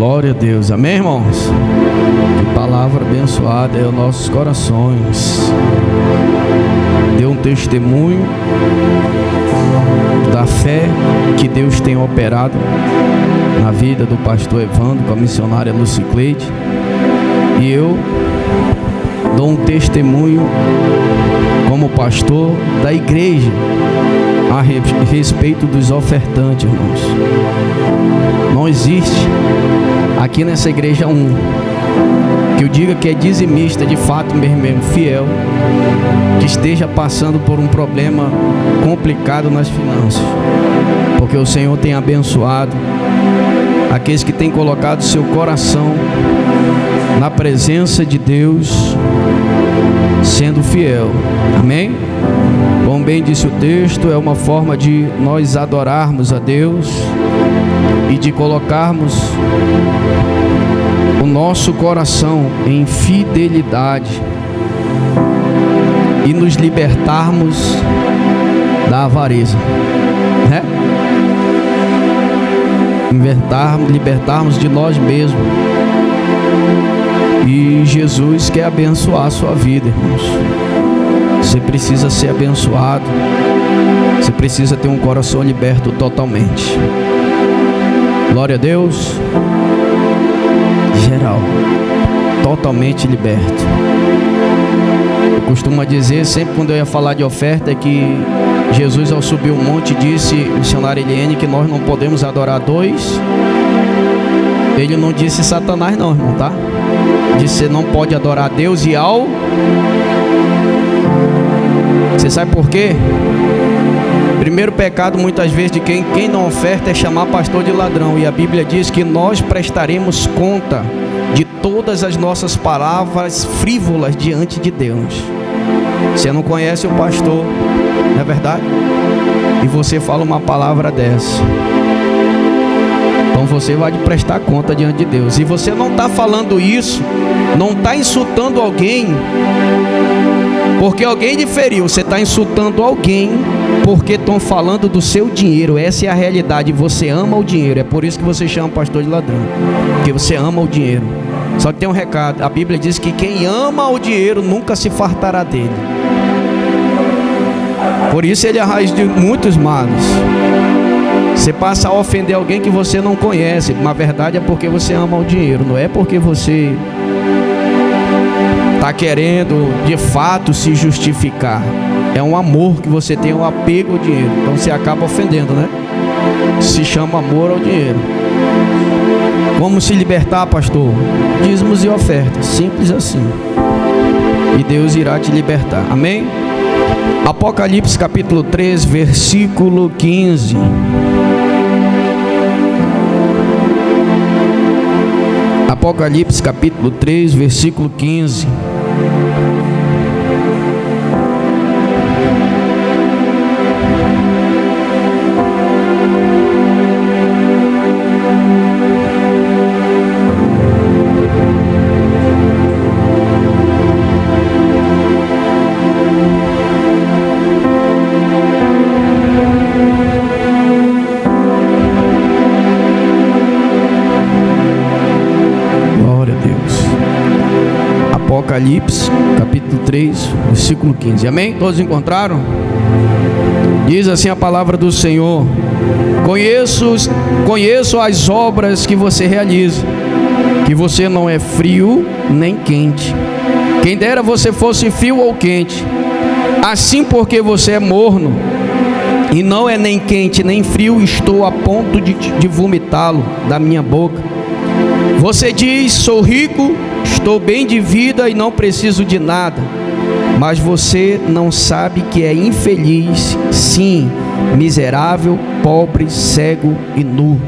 Glória a Deus, amém, irmãos? Que palavra abençoada é os nossos corações. Dê um testemunho da fé que Deus tem operado na vida do pastor Evandro com a missionária Lucicleide. E eu dou um testemunho como pastor da igreja a respeito dos ofertantes, irmãos. Não existe aqui nessa igreja que eu diga que é dizimista de fato mesmo, fiel, que esteja passando por um problema complicado nas finanças, porque o Senhor tem abençoado aqueles que têm colocado seu coração na presença de Deus, sendo fiel, amém? Como bem disse o texto, é uma forma de nós adorarmos a Deus e de colocarmos o nosso coração em fidelidade e nos libertarmos da avareza, né? Libertarmos de nós mesmos. E Jesus quer abençoar a sua vida, irmãos. Você precisa ser abençoado. Você precisa ter um coração liberto totalmente. Glória a Deus. Geral, totalmente liberto. Eu costumo dizer, sempre quando eu ia falar de oferta, que Jesus, ao subir o monte, disse, missionária Eliane, que nós não podemos adorar dois. Ele não disse Satanás não, irmão, tá? Disse, você não pode adorar a Deus e ao... Você sabe por quê? Primeiro pecado, muitas vezes, de quem não oferta é chamar pastor de ladrão. E a Bíblia diz que nós prestaremos conta de todas as nossas palavras frívolas diante de Deus. Você não conhece o pastor, não é verdade? E você fala uma palavra dessa, então você vai prestar conta diante de Deus. E você não está falando isso, não está insultando alguém porque alguém lhe feriu. Você está insultando alguém porque estão falando do seu dinheiro. Essa é a realidade. Você ama o dinheiro. É por isso que você chama pastor de ladrão, porque você ama o dinheiro. Só que tem um recado. A Bíblia diz que quem ama o dinheiro nunca se fartará dele. Por isso ele é a raiz de muitos males. Você passa a ofender alguém que você não conhece. Na verdade é porque você ama o dinheiro. Não é porque você está querendo de fato se justificar. É um amor que você tem, um apego ao dinheiro. Então você acaba ofendendo, né? Se chama amor ao dinheiro. Como se libertar, pastor? Dízimos e ofertas, simples assim. E Deus irá te libertar, amém? Apocalipse capítulo 3, versículo 15. Apocalipse capítulo 3, versículo 15. Apocalipse, capítulo 3, versículo 15. Amém? Todos encontraram? Diz assim a palavra do Senhor: Conheço as obras que você realiza, que você não é frio nem quente. Quem dera você fosse frio ou quente. Assim, porque você é morno e não é nem quente nem frio, estou a ponto de vomitá-lo da minha boca. Você diz, sou rico, estou bem de vida e não preciso de nada. Mas você não sabe que é infeliz, sim, miserável, pobre, cego e nu.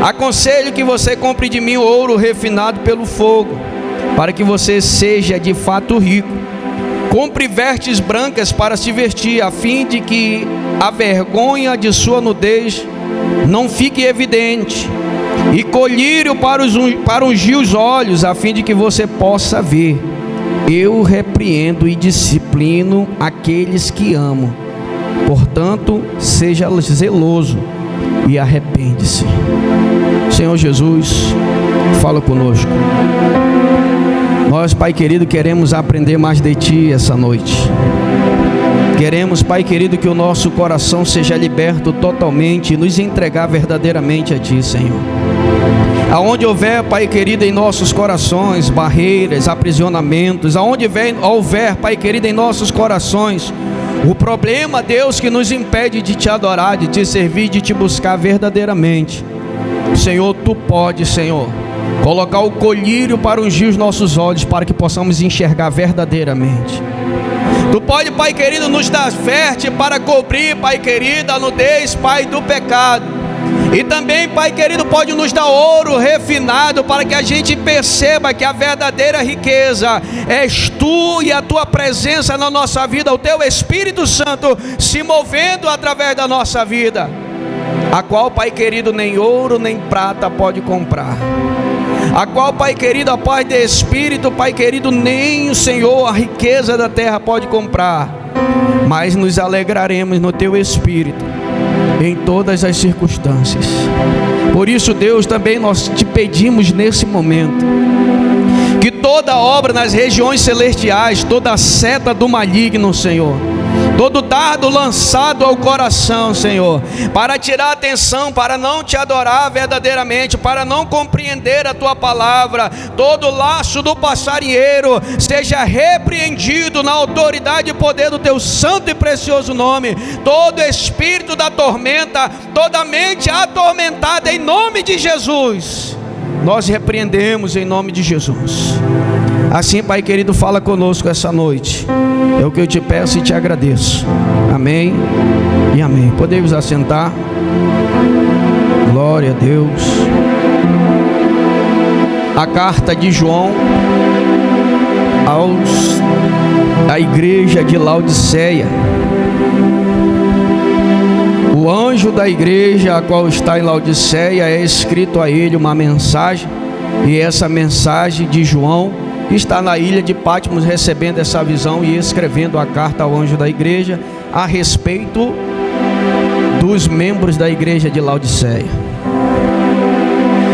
Aconselho que você compre de mim ouro refinado pelo fogo, para que você seja de fato rico. Compre vestes brancas para se vestir, a fim de que a vergonha de sua nudez não fique evidente. E colírio para ungir os olhos, a fim de que você possa ver. Eu repreendo e disciplino aqueles que amo. Portanto, seja zeloso e arrepende-se. O Senhor Senhor Jesus, fala conosco. Nós, Pai querido, queremos aprender mais de Ti essa noite. Queremos, Pai querido, que o nosso coração seja liberto totalmente e nos entregar verdadeiramente a Ti, Senhor. Aonde houver, Pai querido, em nossos corações barreiras, aprisionamentos, aonde houver, Pai querido, em nossos corações o problema, Deus, que nos impede de Te adorar, de Te servir, de Te buscar verdadeiramente, Senhor, Tu podes, Senhor, colocar o colírio para ungir os nossos olhos, para que possamos enxergar verdadeiramente. Tu pode, Pai querido, nos dar fértil para cobrir, Pai querido, a nudez, Pai, do pecado. E também, Pai querido, pode nos dar ouro refinado, para que a gente perceba que a verdadeira riqueza és Tu e a Tua presença na nossa vida, o Teu Espírito Santo se movendo através da nossa vida, a qual, Pai querido, nem ouro nem prata pode comprar, a qual, Pai querido, a paz de Espírito, Pai querido, nem o Senhor, a riqueza da terra pode comprar, mas nos alegraremos no Teu Espírito em todas as circunstâncias. Por isso, Deus, também nós Te pedimos nesse momento, que toda obra nas regiões celestiais, toda seta do maligno, Senhor, todo dardo lançado ao coração, Senhor, para tirar a atenção, para não Te adorar verdadeiramente, para não compreender a Tua palavra, todo laço do passarinheiro seja repreendido na autoridade e poder do Teu santo e precioso nome. Todo espírito da tormenta, toda mente atormentada, em nome de Jesus, nós repreendemos em nome de Jesus. Assim, Pai querido, fala conosco essa noite. É o que eu Te peço e Te agradeço. Amém e amém. Podemos assentar. Glória a Deus. A carta de João à igreja de Laodiceia. O anjo da igreja a qual está em Laodiceia, é escrito a ele uma mensagem. E essa mensagem de João está na ilha de Patmos, recebendo essa visão e escrevendo a carta ao anjo da igreja a respeito dos membros da igreja de Laodiceia.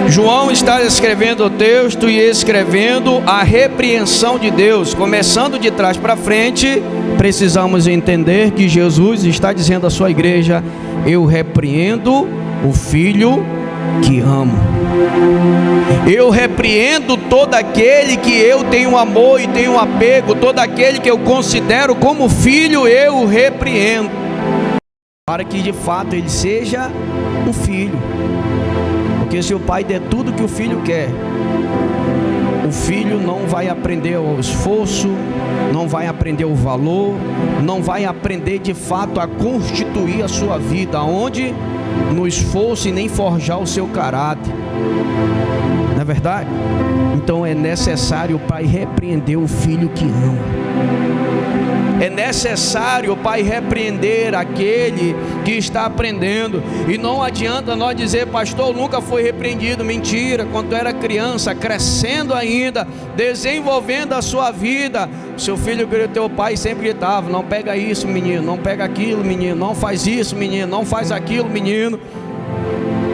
João está escrevendo o texto e escrevendo a repreensão de Deus. Começando de trás para frente, precisamos entender que Jesus está dizendo à sua igreja: eu repreendo o filho que amo. Eu repreendo todo aquele que eu tenho amor e tenho apego, todo aquele que eu considero como filho, eu repreendo, para que de fato ele seja um filho. Porque se o pai der tudo que o filho quer, o filho não vai aprender o esforço, não vai aprender o valor, não vai aprender de fato a constituir a sua vida, onde? No esforço, e nem forjar o seu caráter. Não é verdade? Então é necessário o pai repreender o filho que ama. É necessário o pai repreender aquele que está aprendendo. E não adianta nós dizer: pastor, nunca foi repreendido. Mentira. Quando era criança, crescendo ainda, desenvolvendo a sua vida, seu filho, teu pai sempre gritava: não pega isso, menino, não pega aquilo, menino, não faz isso, menino, não faz aquilo, menino.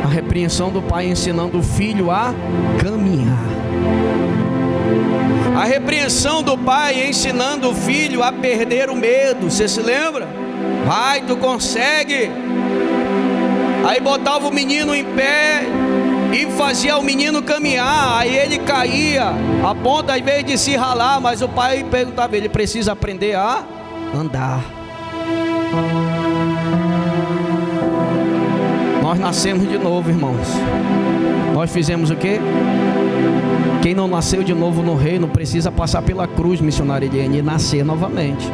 A repreensão do pai ensinando o filho a caminhar. A repreensão do pai ensinando o filho a perder o medo. Você se lembra? Vai, tu consegue. Aí botava o menino em pé e fazia o menino caminhar. Aí ele caía, a ponto às vezes de se ralar, mas o pai perguntava: ele precisa aprender a andar. Nós nascemos de novo, irmãos. Nós fizemos o quê? Quem não nasceu de novo no reino precisa passar pela cruz, missionária Eliane, e nascer novamente.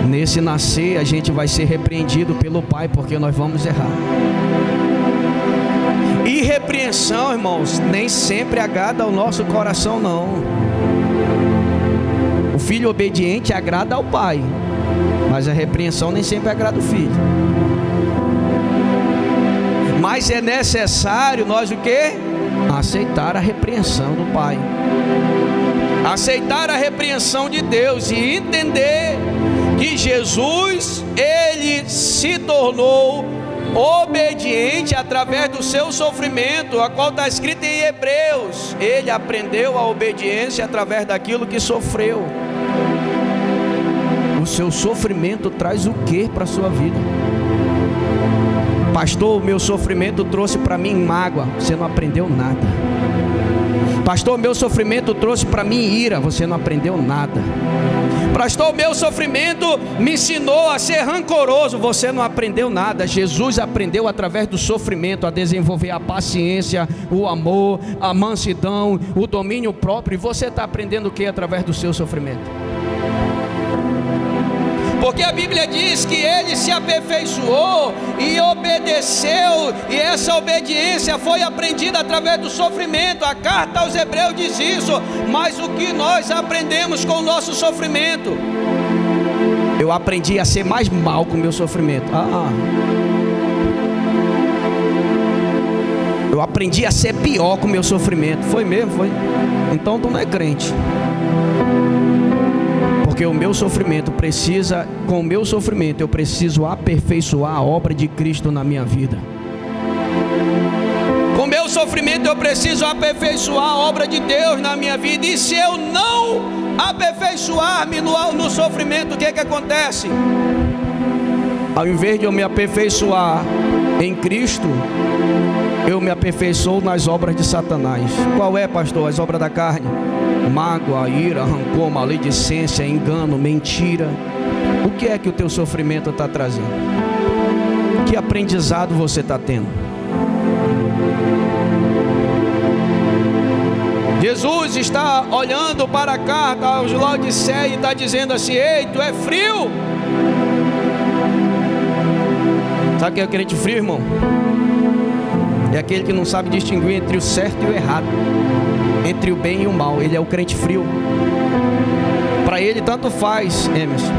Nesse nascer a gente vai ser repreendido pelo Pai, porque nós vamos errar. E repreensão, irmãos, nem sempre agrada ao nosso coração, não. O filho obediente agrada ao pai, mas a repreensão nem sempre agrada o filho. Mas é necessário nós o quê? Aceitar a repreensão do pai, aceitar a repreensão de Deus e entender que Jesus, ele se tornou obediente através do seu sofrimento, a qual está escrito em Hebreus. Ele aprendeu a obediência através daquilo que sofreu. O seu sofrimento traz o que para a sua vida? Pastor, o meu sofrimento trouxe para mim mágoa. Você não aprendeu nada. Pastor, o meu sofrimento trouxe para mim ira. Você não aprendeu nada. Pastor, o meu sofrimento me ensinou a ser rancoroso. Você não aprendeu nada. Jesus aprendeu através do sofrimento a desenvolver a paciência, o amor, a mansidão, o domínio próprio. E você está aprendendo o que através do seu sofrimento? Porque a Bíblia diz que ele se aperfeiçoou e obedeceu, e essa obediência foi aprendida através do sofrimento. A carta aos Hebreus diz isso. Mas o que nós aprendemos com o nosso sofrimento? Eu aprendi a ser mais mal com o meu sofrimento. Eu aprendi a ser pior com o meu sofrimento. Foi mesmo? Foi? Então tu não é crente. Porque o meu sofrimento precisa, com o meu sofrimento eu preciso aperfeiçoar a obra de Cristo na minha vida. Com o meu sofrimento eu preciso aperfeiçoar a obra de Deus na minha vida. E se eu não aperfeiçoar-me no sofrimento, o que acontece? Ao invés de eu me aperfeiçoar em Cristo, eu me aperfeiçoo nas obras de Satanás. Qual é, pastor? As obras da carne: mágoa, ira, rancor, maledicência, engano, mentira. O que é que o teu sofrimento está trazendo? Que aprendizado você está tendo? Jesus está olhando para a carta aos Laodiceia e está dizendo assim: ei, tu é frio. Sabe o que é crente frio, irmão? É aquele que não sabe distinguir entre o certo e o errado, entre o bem e o mal. Ele é o crente frio. Para ele tanto faz, Emerson,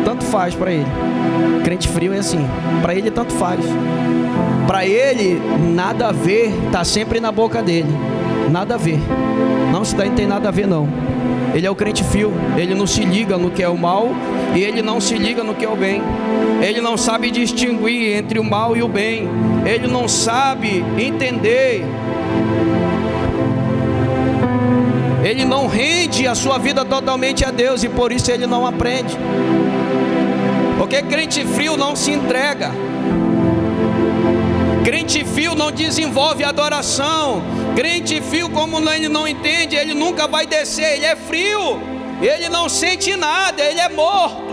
tanto faz para ele. Crente frio é assim, para ele tanto faz. Para ele nada a ver, está sempre na boca dele. Nada a ver. Não, isso daí não tem nada a ver não. Ele é o crente frio. Ele não se liga no que é o mal e ele não se liga no que é o bem. Ele não sabe distinguir entre o mal e o bem. Ele não sabe entender. Ele não rende a sua vida totalmente a Deus e por isso ele não aprende. Porque crente frio não se entrega. Crente frio não desenvolve adoração. Crente frio, como ele não entende, ele nunca vai descer. Ele é frio, ele não sente nada, ele é morto.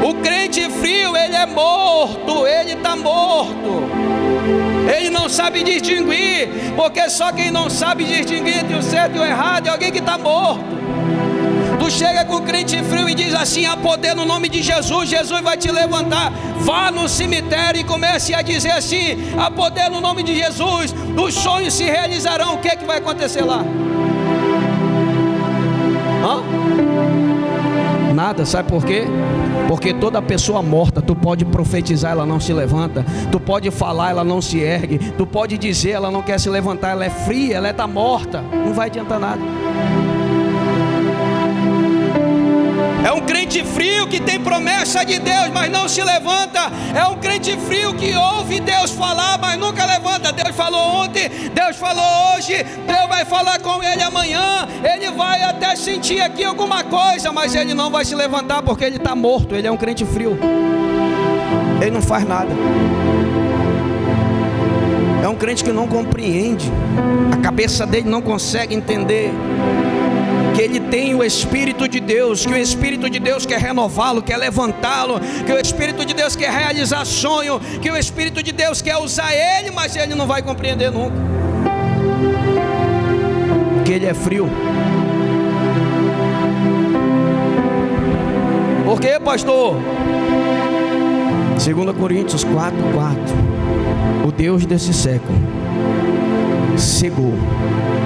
O crente frio, ele é morto, ele está morto. Ele não sabe distinguir, porque só quem não sabe distinguir entre o certo e o errado é alguém que está morto. Tu chega com o crente frio e diz assim: há poder no nome de Jesus, Jesus vai te levantar. Vá no cemitério e comece a dizer assim: há poder no nome de Jesus, os sonhos se realizarão. O que é que vai acontecer lá? Nada, sabe por quê? Porque toda pessoa morta, tu pode profetizar, ela não se levanta. Tu pode falar, ela não se ergue. Tu pode dizer, ela não quer se levantar. Ela é fria, ela está morta. Não vai adiantar nada. É um crente frio que tem promessa de Deus, mas não se levanta. É um crente frio que ouve Deus falar, mas nunca levanta. Deus falou ontem, Deus falou hoje, Deus vai falar com ele amanhã. Ele vai até sentir aqui alguma coisa, mas ele não vai se levantar porque ele está morto. Ele é um crente frio. Ele não faz nada. É um crente que não compreende. A cabeça dele não consegue entender que ele tem o Espírito de Deus, que o Espírito de Deus quer renová-lo, quer levantá-lo, que o Espírito de Deus quer realizar sonho, que o Espírito de Deus quer usar ele, mas ele não vai compreender nunca, que ele é frio. Por quê, pastor? 2 Coríntios 4:4. O Deus desse século cegou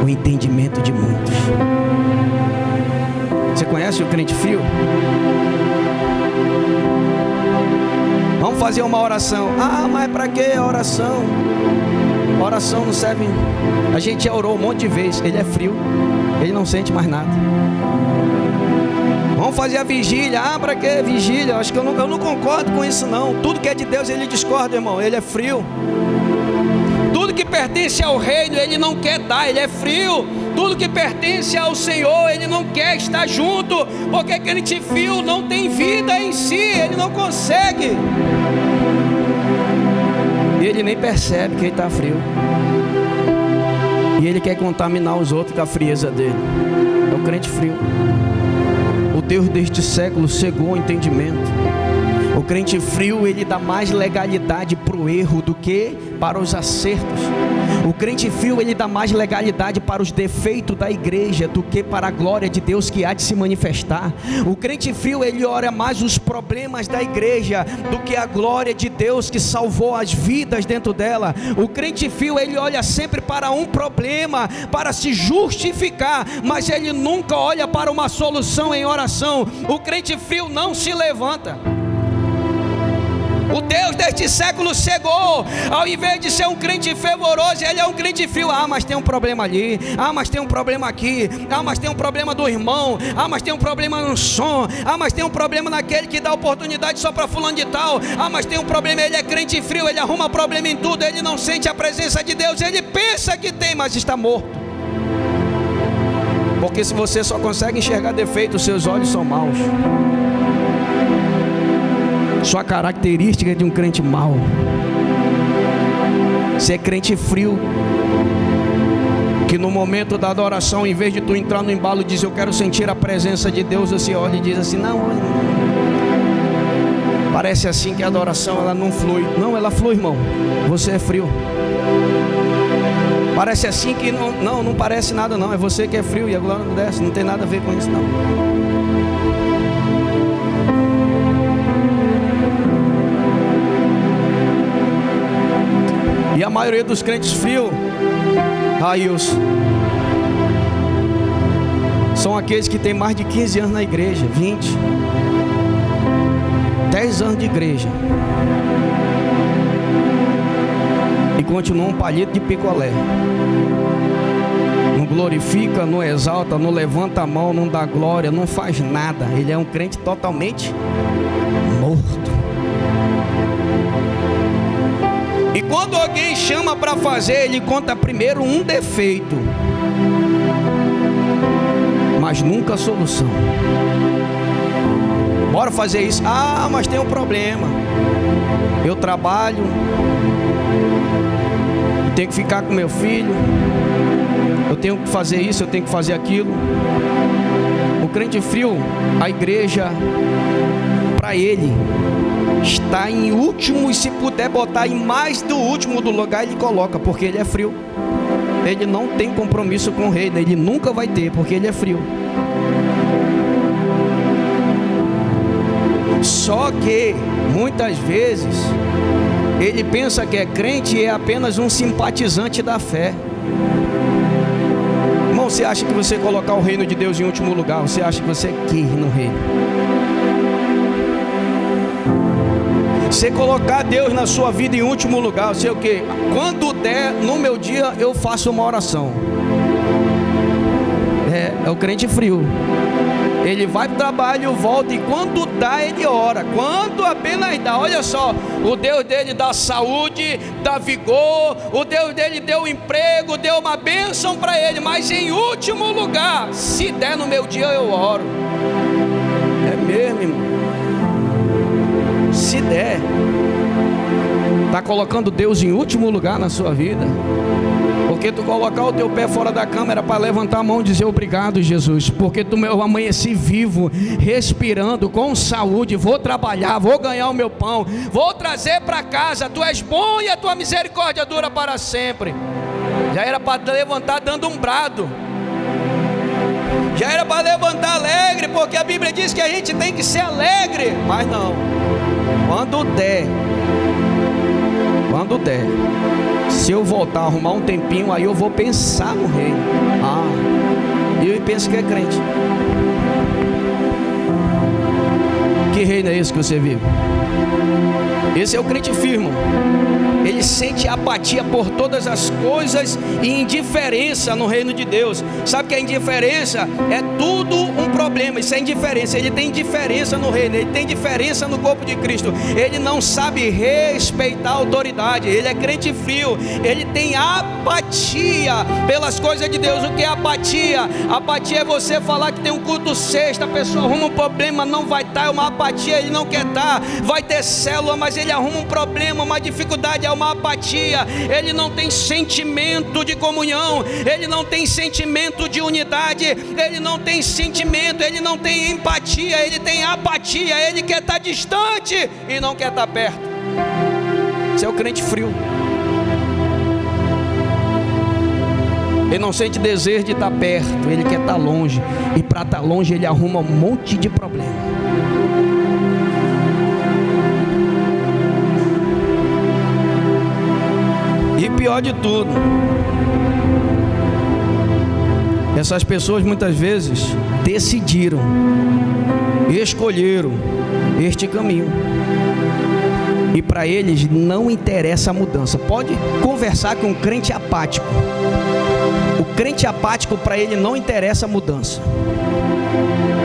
o entendimento de muitos. Você conhece o crente frio? Vamos fazer uma oração. Mas para que a oração? Oração não serve. A gente já orou um monte de vezes. Ele é frio. Ele não sente mais nada. Vamos fazer a vigília. Para que vigília? Acho que eu não concordo com isso não. Tudo que é de Deus ele discorda, irmão. Ele é frio. Tudo que pertence ao reino ele não quer dar, ele é frio. Tudo que pertence ao Senhor ele não quer estar junto, porque crente frio não tem vida em si, ele não consegue. E ele nem percebe que ele está frio. E ele quer contaminar os outros com a frieza dele. É o crente frio. O Deus deste século cegou o entendimento. O crente frio, ele dá mais legalidade para o erro do que para os acertos. O crente frio, ele dá mais legalidade para os defeitos da igreja do que para a glória de Deus que há de se manifestar. O crente frio, ele olha mais os problemas da igreja do que a glória de Deus que salvou as vidas dentro dela. O crente frio, ele olha sempre para um problema para se justificar, mas ele nunca olha para uma solução em oração. O crente frio não se levanta. O Deus deste século cegou. Ao invés de ser um crente fervoroso, ele é um crente frio. Mas tem um problema ali. Mas tem um problema aqui. Mas tem um problema do irmão. Mas tem um problema no som. Mas tem um problema naquele que dá oportunidade só para fulano de tal. Mas tem um problema. Ele é crente frio. Ele arruma problema em tudo. Ele não sente a presença de Deus. Ele pensa que tem, mas está morto. Porque se você só consegue enxergar defeito, seus olhos são maus. Sua característica é de um crente mau. Você é crente frio, que no momento da adoração, em vez de tu entrar no embalo e dizer eu quero sentir a presença de Deus, você olha e diz assim, não, parece assim que a adoração ela não flui. Não, ela flui, irmão. Você é frio. Parece assim que não parece nada não. É você que é frio e a glória não desce. Não tem nada a ver com isso não. E a maioria dos crentes frios, Raílson, são aqueles que têm mais de 15 anos na igreja, 20, 10 anos de igreja, e continuam um palito de picolé. Não glorifica, não exalta, não levanta a mão, não dá glória, não faz nada. Ele é um crente totalmente morto. E quando alguém chama para fazer, ele conta primeiro um defeito, mas nunca a solução. Bora fazer isso. Mas tem um problema. Eu trabalho, tenho que ficar com meu filho, eu tenho que fazer isso, eu tenho que fazer aquilo. O crente frio, a igreja, para ele, está em último, e se puder botar em mais do último do lugar, ele coloca, porque ele é frio. Ele não tem compromisso com o reino, ele nunca vai ter, porque ele é frio. Só que, muitas vezes, ele pensa que é crente e é apenas um simpatizante da fé. Irmão, você acha que você colocar o reino de Deus em último lugar, você acha que você quer no reino? Você colocar Deus na sua vida em último lugar, sei o que? Quando der, no meu dia, eu faço uma oração. É o crente frio. Ele vai para o trabalho, volta, e quando dá, ele ora. Quando apenas dá, olha só, o Deus dele dá saúde, dá vigor, o Deus dele deu emprego, deu uma bênção para ele, mas em último lugar, se der no meu dia, eu oro. É mesmo, irmão. Se der, está colocando Deus em último lugar na sua vida. Porque tu colocar o teu pé fora da cama era para levantar a mão e dizer obrigado, Jesus, porque eu amanheci vivo, respirando, com saúde, vou trabalhar, vou ganhar o meu pão, vou trazer para casa, tu és bom e a tua misericórdia dura para sempre. Já era para levantar dando um brado, já era para levantar alegre, porque a Bíblia diz que a gente tem que ser alegre, mas não, quando der, se eu voltar a arrumar um tempinho, aí eu vou pensar no reino. E eu penso que é crente. Que reino é esse que você vive? Esse é o crente firme. ele sente apatia por todas as coisas e indiferença no reino de Deus. Sabe que a indiferença é tudo um problema. Isso é indiferença. Ele tem indiferença no reino, ele tem indiferença no corpo de Cristo. Ele não sabe respeitar a autoridade. Ele é crente frio. Ele tem apatia pelas coisas de Deus. O que é apatia? Apatia é você falar que tem um culto sexta, a pessoa arruma um problema, não vai estar, é uma apatia, ele não quer estar. Vai ter célula, mas ele arruma um problema, uma dificuldade, é uma apatia. Ele não tem sentimento de comunhão, ele não tem sentimento de unidade, ele não tem sentimento, ele não tem empatia, ele tem apatia. Ele quer estar distante e não quer estar perto. Esse é o crente frio. Ele não sente desejo de estar perto, ele quer estar longe. E para estar longe ele arruma um monte de problema. E pior de tudo, essas pessoas muitas vezes decidiram, escolheram este caminho. E para eles não interessa a mudança. Pode conversar com um crente apático. O crente apático, para ele não interessa a mudança.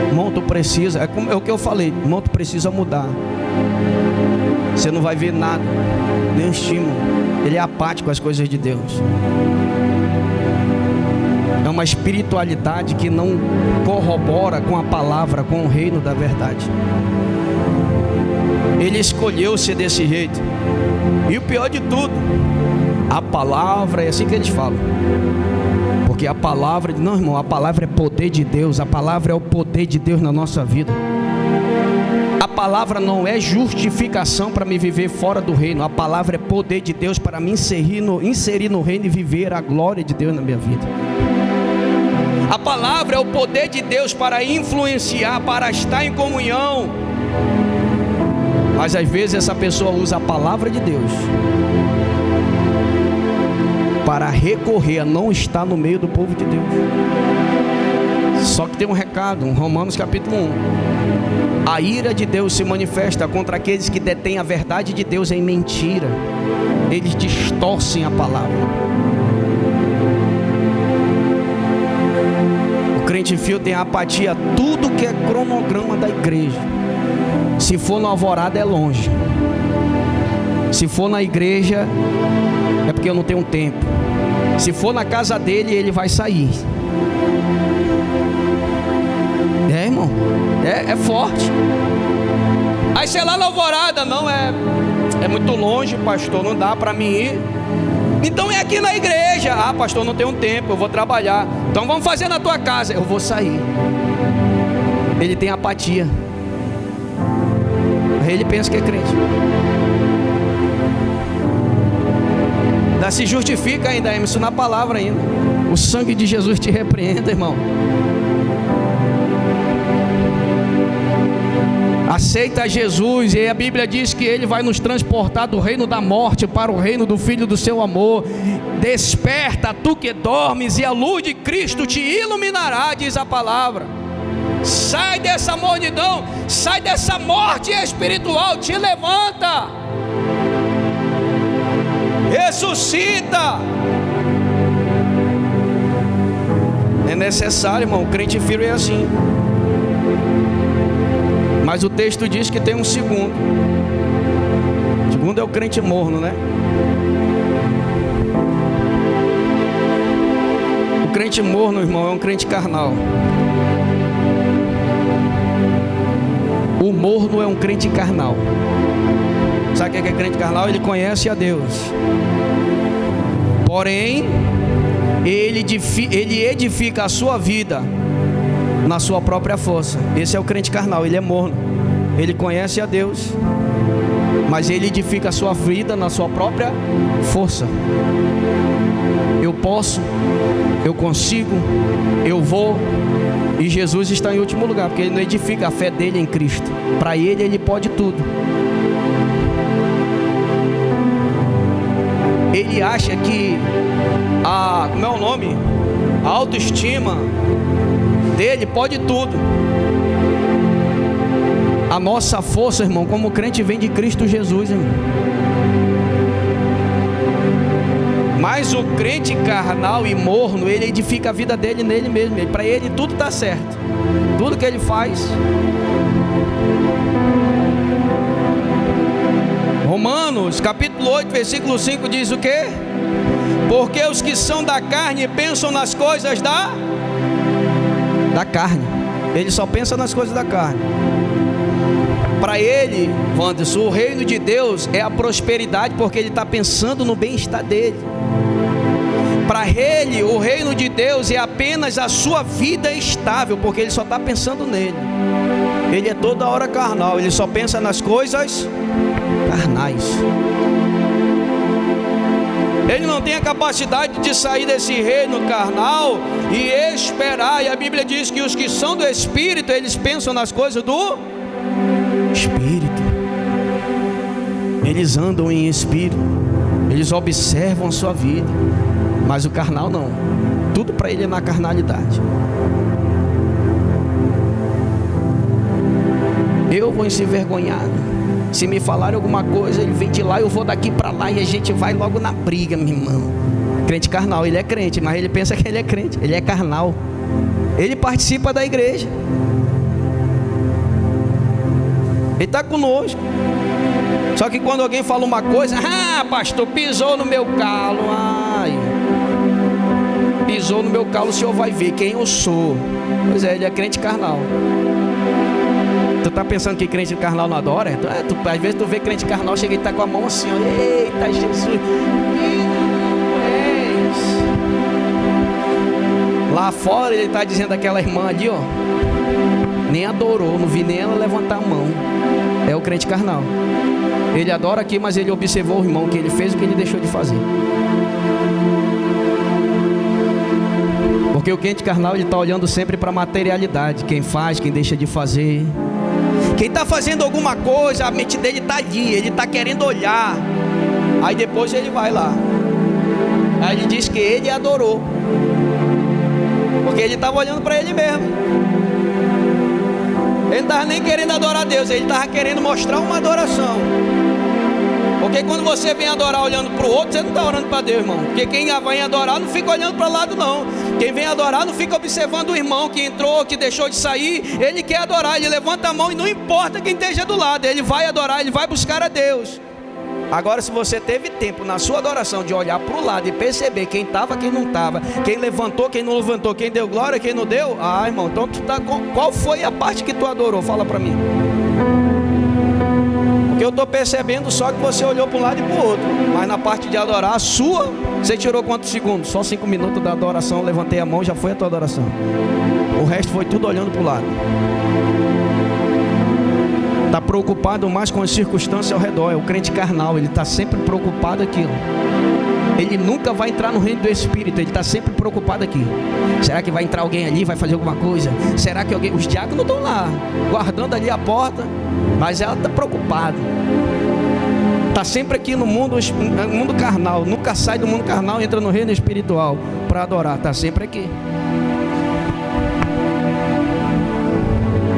Irmão, tu precisa, é o que eu falei, irmão, tu precisa mudar. Você não vai ver nada, nem estímulo. Ele é apático às coisas de Deus. É uma espiritualidade que não corrobora com a palavra, com o reino da verdade. Ele escolheu ser desse jeito. E o pior de tudo, a palavra, é assim que eles falam. Porque a palavra, não, irmão, a palavra é poder de Deus. A palavra é o poder de Deus na nossa vida. A palavra não é justificação para me viver fora do reino. A palavra é poder de Deus para me inserir no reino e viver a glória de Deus na minha vida. A palavra é o poder de Deus para influenciar, para estar em comunhão. Mas às vezes essa pessoa usa a palavra de Deus para recorrer a não estar no meio do povo de Deus. Só que tem um recado, Romanos capítulo 1. A ira de Deus se manifesta contra aqueles que detêm a verdade de Deus em mentira. Eles distorcem a palavra. O crente fio tem apatia a tudo que é cronograma da igreja. Se for no Alvorada é longe. Se for na igreja é porque eu não tenho tempo. Se for na casa dele, ele vai sair. É, irmão, é forte. Aí sei lá na Alvorada, não, é muito longe, pastor, não dá para mim ir. Então é aqui na igreja. Ah, pastor, não tenho tempo, eu vou trabalhar. Então vamos fazer na tua casa. Eu vou sair. Ele tem apatia. Aí ele pensa que é crente. Ainda se justifica ainda, Emerson, na palavra ainda. O sangue de Jesus te repreenda, irmão. Aceita Jesus, e a Bíblia diz que Ele vai nos transportar do reino da morte para o reino do Filho do seu amor. Desperta, tu que dormes, e a luz de Cristo te iluminará, diz a palavra. Sai dessa mornidão, sai dessa morte espiritual, te levanta, ressuscita. É necessário, irmão, o crente frio é assim. Mas o texto diz que tem um segundo. O segundo é o crente morno, né? O crente morno, irmão, é um crente carnal. O morno é um crente carnal. Sabe o que é crente carnal? Ele conhece a Deus. Porém, ele edifica a sua vida na sua própria força. Esse é o crente carnal, ele é morno. Ele conhece a Deus, mas ele edifica a sua vida na sua própria força. Eu posso, eu consigo, eu vou. E Jesus está em último lugar, porque ele não edifica a fé dele em Cristo. Para ele pode tudo. Ele acha que como é o nome? A autoestima dele pode tudo. A nossa força, irmão, como crente, vem de Cristo Jesus, irmão. Mas o crente carnal e morno, ele edifica a vida dele nele mesmo. Para ele tudo está certo. Tudo que ele faz. Romanos capítulo 8, versículo 5 diz o quê? Porque os que são da carne pensam nas coisas da carne. Ele só pensa nas coisas da carne. Para ele, Wanderson, o reino de Deus é a prosperidade, porque ele está pensando no bem-estar dele. Para ele, o reino de Deus é apenas a sua vida estável, porque ele só está pensando nele. Ele é toda hora carnal, ele só pensa nas coisas carnais. Ele não tem a capacidade de sair desse reino carnal e esperar. E a Bíblia diz que os que são do Espírito, eles pensam nas coisas do Espírito. Eles andam em Espírito. Eles observam a sua vida. Mas o carnal não. Tudo para ele é na carnalidade. Eu vou se envergonhar. Se me falarem alguma coisa, ele vem de lá, eu vou daqui para lá e a gente vai logo na briga, meu irmão. Crente carnal, ele é crente, mas ele pensa que ele é crente. Ele é carnal. Ele participa da igreja. Ele está conosco. Só que quando alguém fala uma coisa, pastor, pisou no meu calo. Ai, pisou no meu calo, o senhor vai ver quem eu sou. Pois é, ele é crente carnal. Tu tá pensando que crente carnal não adora? Às vezes tu vê crente carnal, chega e tá com a mão assim, ó, eita Jesus. Lá fora ele tá dizendo aquela irmã ali, ó, nem adorou, não vi nem ela levantar a mão. É o crente carnal. Ele adora aqui, mas ele observou o irmão, que ele fez, o que ele deixou de fazer. Porque o crente carnal, ele está olhando sempre para a materialidade. Quem faz, quem deixa de fazer. Quem está fazendo alguma coisa, a mente dele está ali, ele está querendo olhar. Aí depois ele vai lá. Aí ele diz que ele adorou. Porque ele estava olhando para ele mesmo. Ele não estava nem querendo adorar a Deus, ele estava querendo mostrar uma adoração. Porque quando você vem adorar olhando para o outro, você não está orando para Deus, irmão. Porque quem vem adorar não fica olhando para o lado, não. Quem vem adorar não fica observando o irmão que entrou, que deixou de sair. Ele quer adorar, ele levanta a mão e não importa quem esteja do lado. Ele vai adorar, ele vai buscar a Deus. Agora, se você teve tempo na sua adoração de olhar para o lado e perceber quem estava, quem não estava, quem levantou, quem não levantou, quem deu glória, quem não deu, irmão, então tu tá com... qual foi a parte que tu adorou? Fala para mim. Porque eu estou percebendo só que você olhou para um lado e para o outro, mas na parte de adorar a sua, você tirou quantos segundos? Só 5 minutos da adoração, levantei a mão, já foi a tua adoração. O resto foi tudo olhando para o lado. Está preocupado mais com as circunstâncias ao redor. É o crente carnal, ele está sempre preocupado aqui. Ele nunca vai entrar no reino do Espírito, ele está sempre preocupado aqui. Será que vai entrar alguém ali, vai fazer alguma coisa? Será que alguém... Os diáconos estão lá, guardando ali a porta, mas ela está preocupada. Está sempre aqui no mundo carnal, nunca sai do mundo carnal, entra no reino espiritual para adorar, está sempre aqui.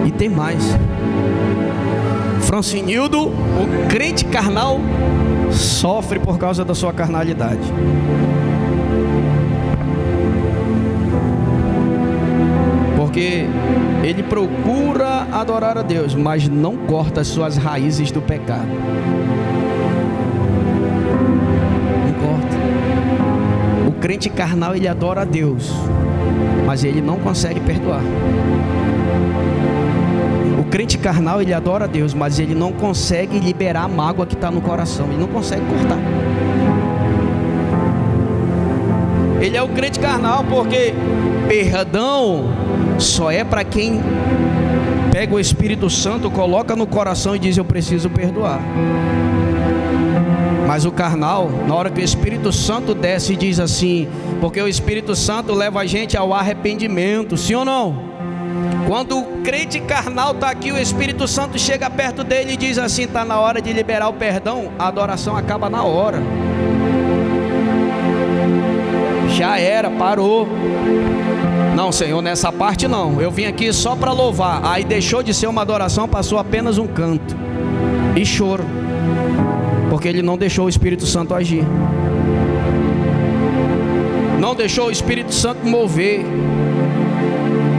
E tem mais. Francinildo, o crente carnal, sofre por causa da sua carnalidade. Porque ele procura adorar a Deus, mas não corta as suas raízes do pecado. Não corta. O crente carnal, ele adora a Deus, mas ele não consegue perdoar. O crente carnal, ele adora a Deus, mas ele não consegue liberar a mágoa que está no coração. Ele não consegue cortar. Ele é o crente carnal porque perdão só é para quem pega o Espírito Santo, coloca no coração e diz: eu preciso perdoar. Mas o carnal, na hora que o Espírito Santo desce e diz assim, porque o Espírito Santo leva a gente ao arrependimento, sim ou não? Quando o crente carnal está aqui, o Espírito Santo chega perto dele e diz assim: está na hora de liberar o perdão. A adoração acaba na hora. Já era, parou. Não, Senhor, nessa parte não. Eu vim aqui só para louvar. Aí deixou de ser uma adoração, passou apenas um canto e choro, porque ele não deixou o Espírito Santo agir. não deixou o Espírito Santo mover.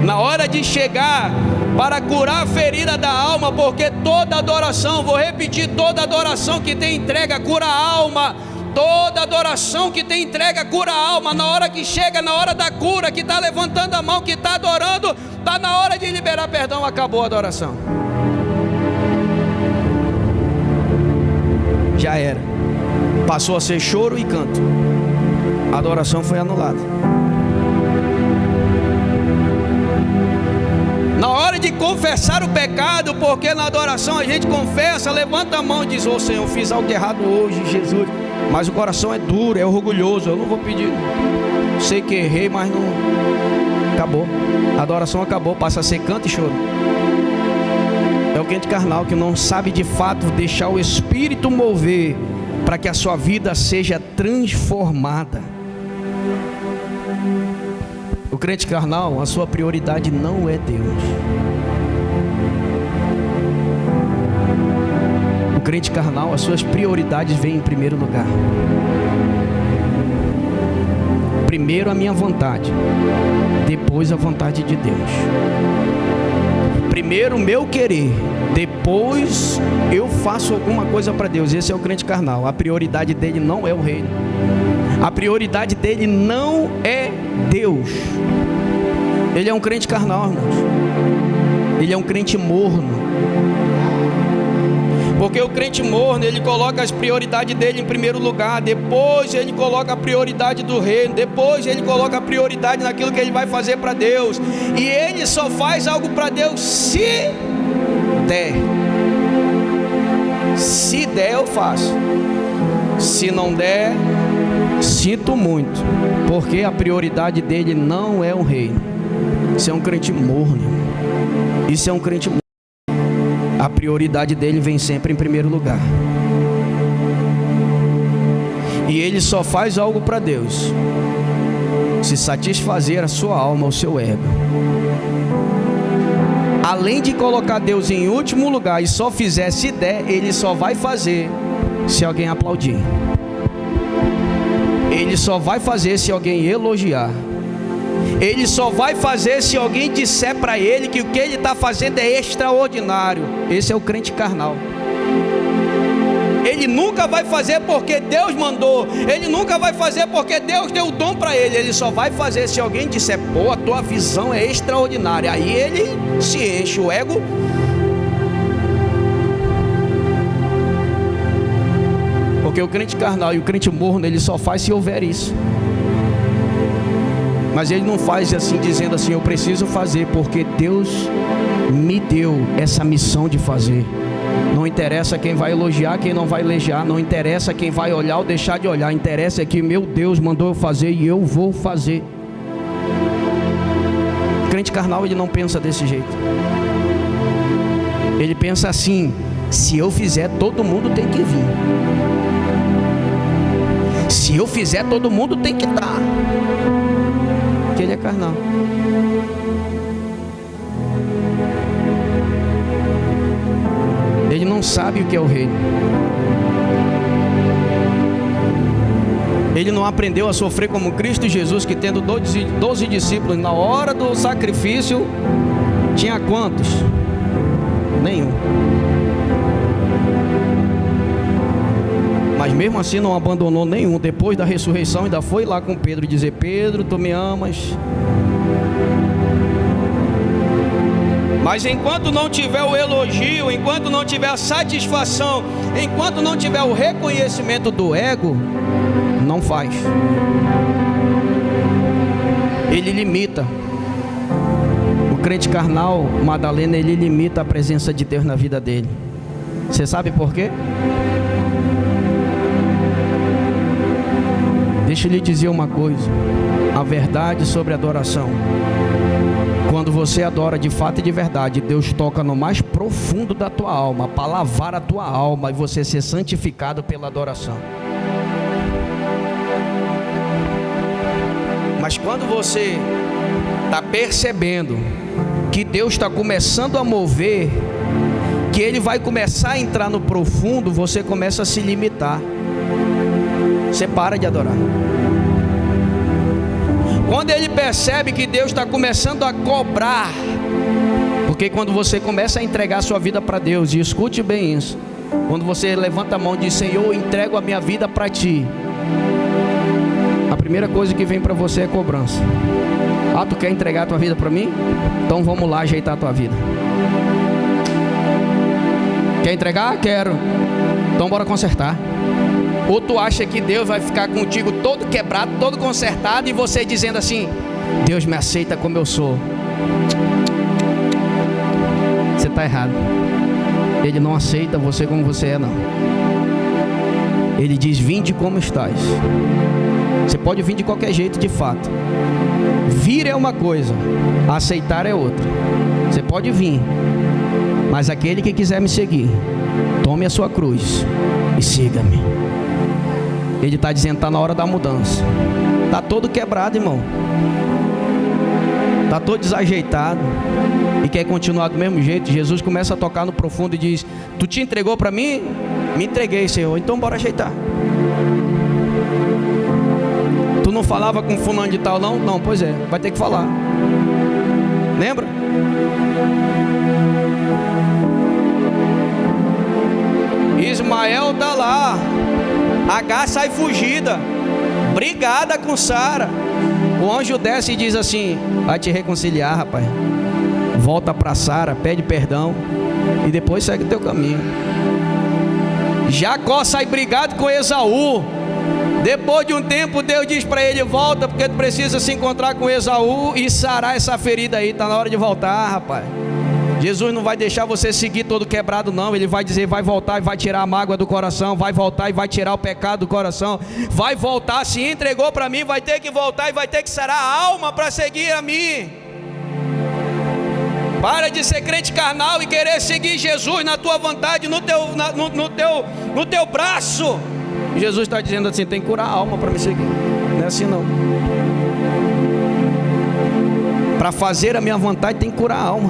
Na hora de chegar para curar a ferida da alma, porque toda adoração, vou repetir, toda adoração que tem entrega cura a alma. Toda adoração que tem entrega cura a alma. Na hora que chega, na hora da cura, que está levantando a mão, que está adorando, está na hora de liberar perdão, acabou a adoração. Já era. Passou a ser choro e canto. A adoração foi anulada. Na hora de confessar o pecado, porque na adoração a gente confessa, levanta a mão e diz: ô Senhor, eu fiz algo errado hoje, Jesus, mas o coração é duro, é orgulhoso, eu não vou pedir, sei que errei, mas não. Acabou, a adoração acabou, passa a ser canto e choro. É o crente carnal que não sabe de fato deixar o Espírito mover para que a sua vida seja transformada. O crente carnal, a sua prioridade não é Deus. O crente carnal, as suas prioridades vêm em primeiro lugar. Primeiro a minha vontade, depois a vontade de Deus. Primeiro o meu querer, depois eu faço alguma coisa para Deus. Esse é o crente carnal. A prioridade dele não é o reino. A prioridade dele não é Deus. Ele é um crente carnal, irmãos. Ele é um crente morno. Porque o crente morno, ele coloca as prioridades dele em primeiro lugar. Depois ele coloca a prioridade do reino. Depois ele coloca a prioridade naquilo que ele vai fazer para Deus. E ele só faz algo para Deus se der. Se der, eu faço. Se não der, sinto muito, porque a prioridade dele não é o reino. Isso é um crente morno. Isso é um crente morno. A prioridade dele vem sempre em primeiro lugar. E ele só faz algo para Deus se satisfazer a sua alma, o seu ego. Além de colocar Deus em último lugar e só fizer se der, ele só vai fazer se alguém aplaudir. Ele só vai fazer se alguém elogiar. Ele só vai fazer se alguém disser para ele que o que ele está fazendo é extraordinário. Esse é o crente carnal. Ele nunca vai fazer porque Deus mandou. Ele nunca vai fazer porque Deus deu o dom para ele. Ele só vai fazer se alguém disser: pô, a tua visão é extraordinária. Aí ele se enche o ego. Porque o crente carnal e o crente morno, ele só faz se houver isso. Mas ele não faz assim, dizendo assim: eu preciso fazer porque Deus me deu essa missão de fazer. Não interessa quem vai elogiar, quem não vai elogiar. Não interessa quem vai olhar ou deixar de olhar. Interessa é que meu Deus mandou eu fazer e eu vou fazer. O crente carnal, ele não pensa desse jeito. Ele pensa assim: se eu fizer, todo mundo tem que vir. Se eu fizer, todo mundo tem que dar. Porque ele é carnal. Ele não sabe o que é o reino. Ele não aprendeu a sofrer como Cristo Jesus, que tendo 12 discípulos, na hora do sacrifício, tinha quantos? Nenhum. Mas mesmo assim não abandonou nenhum. Depois da ressurreição ainda foi lá com Pedro dizer: Pedro, tu me amas? Mas enquanto não tiver o elogio, enquanto não tiver a satisfação, enquanto não tiver o reconhecimento do ego, não faz. Ele limita. O crente carnal, Madalena, ele limita a presença de Deus na vida dele. Você sabe por quê? Deixa eu lhe dizer uma coisa: a verdade sobre a adoração. Quando você adora de fato e de verdade, Deus toca no mais profundo da tua alma, para lavar a tua alma e você ser santificado pela adoração. Mas quando você está percebendo que Deus está começando a mover, que Ele vai começar a entrar no profundo, você começa a se limitar. Você para de adorar. Quando ele percebe que Deus está começando a cobrar, porque quando você começa a entregar a sua vida para Deus, e escute bem isso, quando você levanta a mão e diz: Senhor, eu entrego a minha vida para Ti, a primeira coisa que vem para você é cobrança. Ah, tu quer entregar a tua vida para mim? Então vamos lá ajeitar a tua vida. Quer entregar? Quero. Então bora consertar. Ou tu acha que Deus vai ficar contigo todo quebrado, todo consertado, e você dizendo assim: Deus me aceita como eu sou. Você está errado. Ele não aceita você como você é, não. Ele diz: vinde como estás. Você pode vir de qualquer jeito, de fato. Vir é uma coisa, aceitar é outra. Você pode vir, mas aquele que quiser me seguir, tome a sua cruz e siga-me. Ele está dizendo: está na hora da mudança. Está todo quebrado, irmão. Está todo desajeitado e quer continuar do mesmo jeito. Jesus começa a tocar no profundo e diz: tu te entregou para mim? Me entreguei, Senhor. Então bora ajeitar. Tu não falava com fulano de tal, não? Não, pois é, vai ter que falar. Lembra? Ismael está lá. Agar sai fugida, brigada com Sara. O anjo desce e diz assim: vai te reconciliar, rapaz. Volta para Sara, pede perdão e depois segue o teu caminho. Jacó sai brigado com Esaú. Depois de um tempo, Deus diz para ele: volta, porque tu precisa se encontrar com Esaú e sarar essa ferida aí. Está na hora de voltar, rapaz. Jesus não vai deixar você seguir todo quebrado, não. Ele vai dizer: vai voltar e vai tirar a mágoa do coração. Vai voltar e vai tirar o pecado do coração. Vai voltar, se entregou para mim, vai ter que voltar e vai ter que sarar a alma para seguir a mim. Para de ser crente carnal e querer seguir Jesus na tua vontade, no teu braço. Jesus está dizendo assim: tem que curar a alma para me seguir. Não é assim, não. Para fazer a minha vontade tem que curar a alma.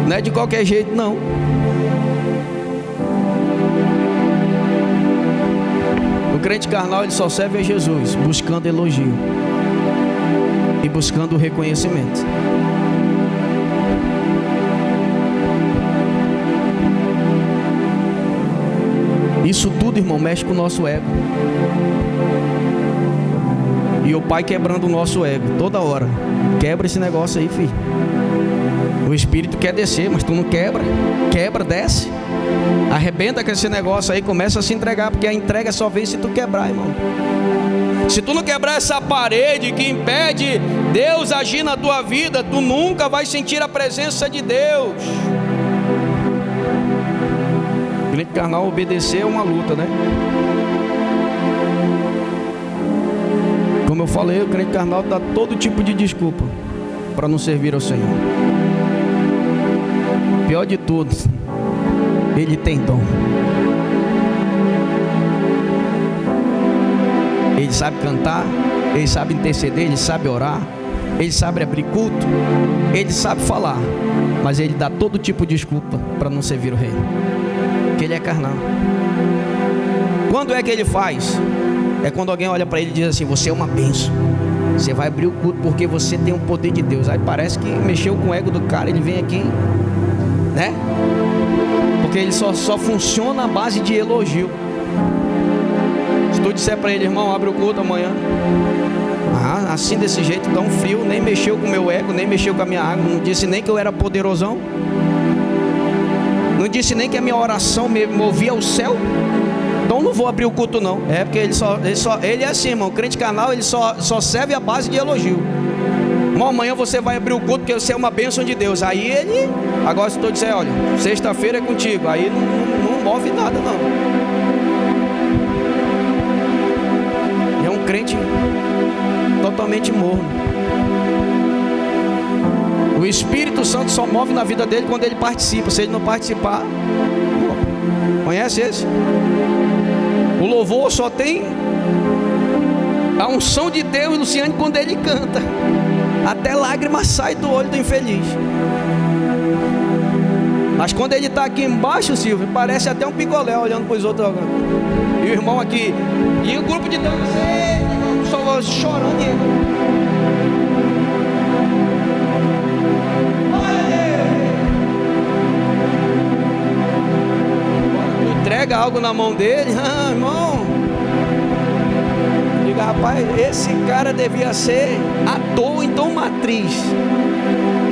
Não é de qualquer jeito, não. O crente carnal, ele só serve a Jesus buscando elogio e buscando o reconhecimento. Isso tudo, irmão, mexe com o nosso ego. E o Pai quebrando o nosso ego toda hora. Quebra esse negócio aí, filho. O Espírito quer descer, mas tu não quebra. Quebra, desce. Arrebenta com esse negócio aí, começa a se entregar, porque a entrega só vem se tu quebrar, irmão. Se tu não quebrar essa parede que impede Deus agir na tua vida, tu nunca vai sentir a presença de Deus. O crente carnal, obedecer é uma luta, né? Como eu falei, o crente carnal dá todo tipo de desculpa para não servir ao Senhor. Pior de tudo, ele tem dom. Ele sabe cantar, ele sabe interceder, ele sabe orar, ele sabe abrir culto, ele sabe falar, mas ele dá todo tipo de desculpa para não servir o reino, porque ele é carnal. Quando é que ele faz? É quando alguém olha para ele e diz assim: você é uma bênção, você vai abrir o culto porque você tem o poder de Deus. Aí parece que mexeu com o ego do cara, ele vem aqui, né? Porque ele só funciona à base de elogio. Se tu disser para ele: irmão, abre o culto amanhã. Ah, assim desse jeito tão frio, nem mexeu com o meu ego, nem mexeu com a minha água. Não disse nem que eu era poderosão. Não disse nem que a minha oração me movia ao céu. Então não vou abrir o culto, não. É porque ele é assim, irmão. O crente carnal, ele só serve a base de elogio. Irmão, amanhã você vai abrir o culto porque você é uma bênção de Deus. Aí ele, agora se tu disser: olha, sexta-feira é contigo, aí não move nada, não. É um crente totalmente morno. O Espírito Santo só move na vida dele quando ele participa. Se ele não participar, conhece esse? O louvor só tem a unção de Deus, Luciane, quando ele canta. Até lágrimas saem do olho do infeliz. Mas quando ele está aqui embaixo, Silvio, parece até um picolé olhando para os outros. E o irmão aqui, e o grupo de dança, só estou chorando e entrega algo na mão dele, irmão. Diga, rapaz, esse cara devia ser ator, então uma atriz.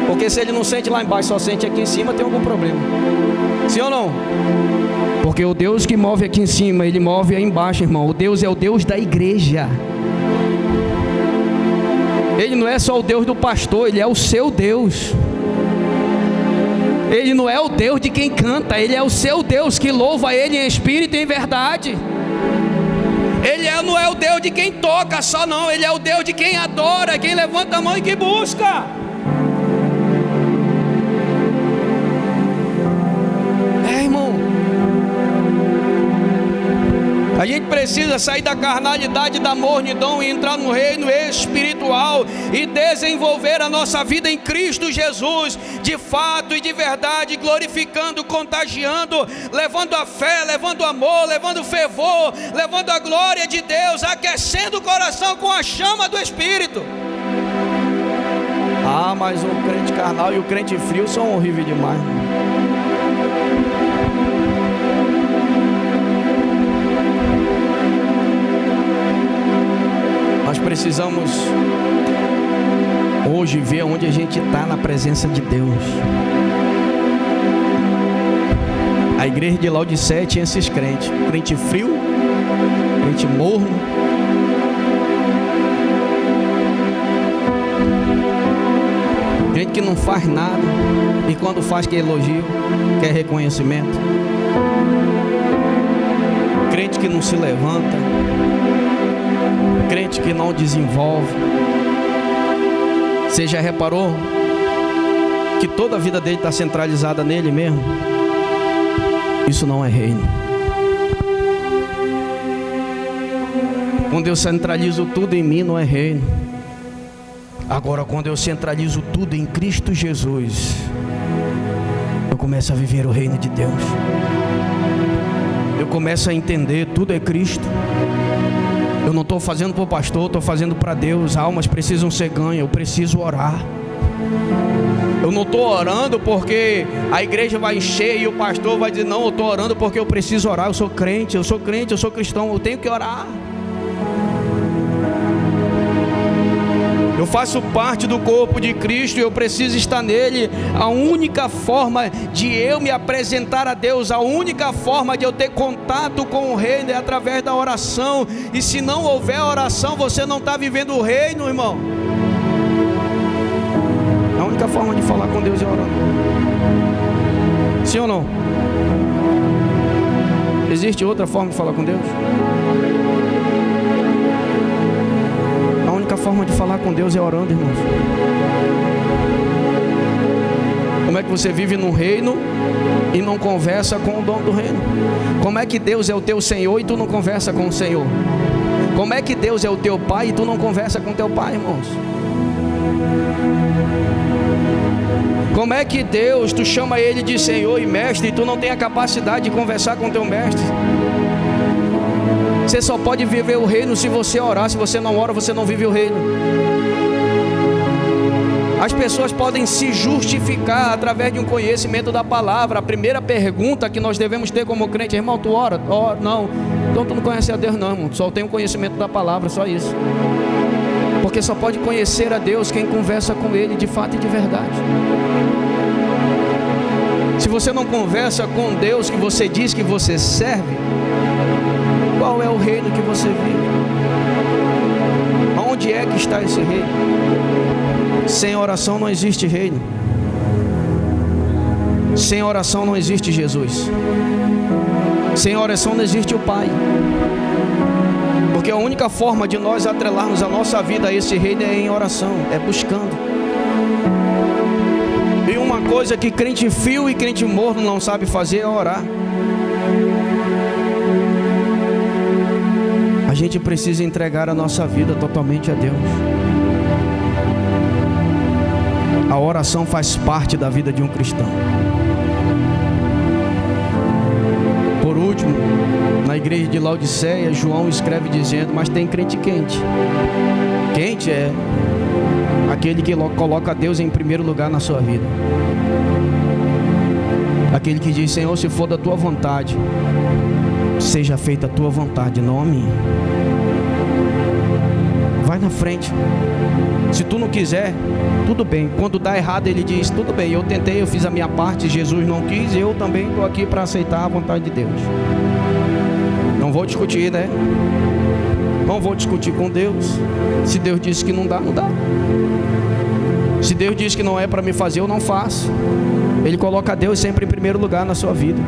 Porque se ele não sente lá embaixo, só sente aqui em cima, tem algum problema. Sim ou não? Porque o Deus que move aqui em cima, Ele move aí embaixo, irmão. O Deus é o Deus da igreja. Ele não é só o Deus do pastor, Ele é o seu Deus. Ele não é o Deus de quem canta, Ele é o seu Deus que louva Ele em espírito e em verdade. Ele não é o Deus de quem toca só não, Ele é o Deus de quem adora, quem levanta a mão e que busca. Irmão, a gente precisa sair da carnalidade, da mornidão e entrar no reino espiritual e desenvolver a nossa vida em Cristo Jesus, de fato e de verdade, glorificando, contagiando, levando a fé, levando o amor, levando o fervor, levando a glória de Deus, aquecendo o coração com a chama do Espírito. Mas o crente carnal e o crente frio são horríveis demais. Nós precisamos hoje ver onde a gente está na presença de Deus. A igreja de Laodiceia tinha esses crentes: crente frio, crente morno, crente que não faz nada, e quando faz quer elogio, quer reconhecimento, crente que não se levanta, crente que não desenvolve. Você já reparou que toda a vida dele está centralizada nele mesmo? Isso não é reino. Quando eu centralizo tudo em mim, não é reino. Agora, quando eu centralizo tudo em Cristo Jesus, eu começo a viver o reino de Deus. Eu começo a entender, tudo é Cristo. Eu não estou fazendo para o pastor, estou fazendo para Deus. Almas precisam ser ganhas, eu preciso orar. Eu não estou orando porque a igreja vai encher e o pastor vai dizer, não, eu estou orando porque eu preciso orar. Eu sou crente, eu sou cristão, eu tenho que orar. Eu faço parte do corpo de Cristo e eu preciso estar nele. A única forma de eu me apresentar a Deus, a única forma de eu ter contato com o reino é através da oração. E se não houver oração, você não está vivendo o reino, irmão. A única forma de falar com Deus é orando. Sim ou não? Existe outra forma de falar com Deus? A única forma de falar com Deus é orando, irmãos. Como é que você vive no reino e não conversa com o dono do reino? Como é que Deus é o teu Senhor e tu não conversa com o Senhor? Como é que Deus é o teu Pai e tu não conversa com o teu Pai, irmãos? Como é que Deus, tu chama Ele de Senhor e Mestre e tu não tem a capacidade de conversar com o teu Mestre? Você só pode viver o reino se você orar. Se você não ora, você não vive o reino. As pessoas podem se justificar através de um conhecimento da palavra. A primeira pergunta que nós devemos ter como crente: irmão, tu ora? Oh, não. Então tu não conhece a Deus não, irmão. Só tem um conhecimento da palavra, só isso. Porque só pode conhecer a Deus quem conversa com Ele de fato e de verdade. Se você não conversa com Deus que você diz que você serve, qual é o reino que você vive? Onde é que está esse reino? Sem oração não existe reino. Sem oração não existe Jesus. Sem oração não existe o Pai. Porque a única forma de nós atrelarmos a nossa vida a esse reino é em oração, é buscando. E uma coisa que crente frio e crente morno não sabe fazer é orar. A gente precisa entregar a nossa vida totalmente a Deus. A oração faz parte da vida de um cristão. Por último, na igreja de Laodiceia, João escreve dizendo: mas tem crente quente. Quente é aquele que coloca Deus em primeiro lugar na sua vida. Aquele que diz: Senhor, se for da tua vontade, seja feita a tua vontade, não a minha. Vai na frente. Se tu não quiser, tudo bem. Quando dá errado, ele diz: tudo bem, eu tentei, eu fiz a minha parte, Jesus não quis, eu também estou aqui para aceitar a vontade de Deus. Não vou discutir, né? Não vou discutir com Deus. Se Deus disse que não dá, não dá. Se Deus diz que não é para me fazer, eu não faço. Ele coloca Deus sempre em primeiro lugar na sua vida.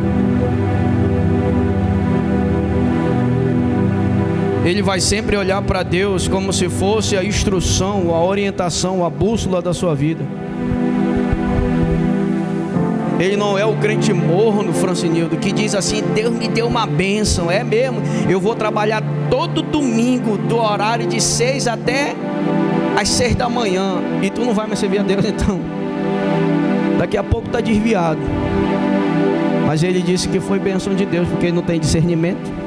Ele vai sempre olhar para Deus como se fosse a instrução, a orientação, a bússola da sua vida. Ele não é o crente morno, Francinildo, que diz assim: Deus me deu uma bênção. É mesmo, eu vou trabalhar todo domingo do horário de 6 até às 6 da manhã, e tu não vai mais servir a Deus então. Daqui a pouco está desviado. Mas ele disse que foi bênção de Deus, porque ele não tem discernimento,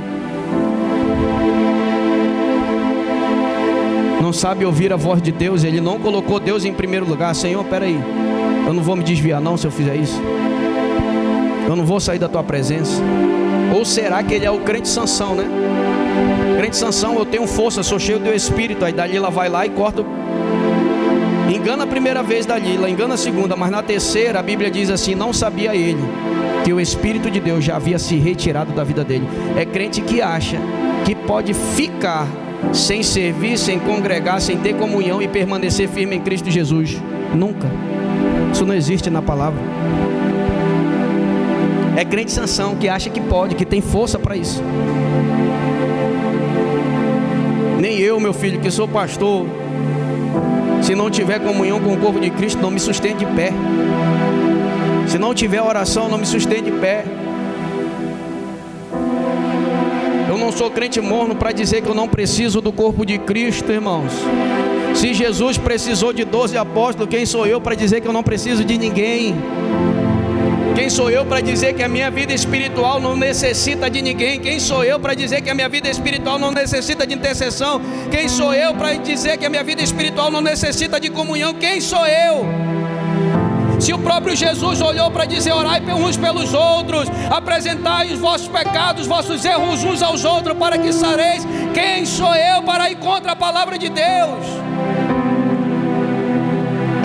não sabe ouvir a voz de Deus. Ele não colocou Deus em primeiro lugar. Senhor, peraí, eu não vou me desviar não se eu fizer isso. Eu não vou sair da tua presença. Ou será que ele é o crente Sansão, né? Crente Sansão: eu tenho força, sou cheio do Espírito. Aí Dalila vai lá e corta. Engana a primeira vez Dalila, engana a segunda, mas na terceira a Bíblia diz assim: não sabia ele que o Espírito de Deus já havia se retirado da vida dele. É crente que acha que pode ficar sem servir, sem congregar, sem ter comunhão e permanecer firme em Cristo Jesus. Nunca. Isso não existe na palavra. É crente Sansão que acha que pode, que tem força para isso. Nem eu, meu filho, que sou pastor, se não tiver comunhão com o corpo de Cristo, não me sustente de pé. Se não tiver oração, não me sustente de pé. Eu não sou crente morno para dizer que eu não preciso do corpo de Cristo, irmãos. Se Jesus precisou de 12 apóstolos, quem sou eu para dizer que eu não preciso de ninguém? Quem sou eu para dizer que a minha vida espiritual não necessita de ninguém? Quem sou eu para dizer que a minha vida espiritual não necessita de intercessão? Quem sou eu para dizer que a minha vida espiritual não necessita de comunhão? Quem sou eu? Se o próprio Jesus olhou para dizer: orai uns pelos outros, apresentai os vossos pecados, os vossos erros uns aos outros, para que sareis, quem sou eu para ir contra a palavra de Deus?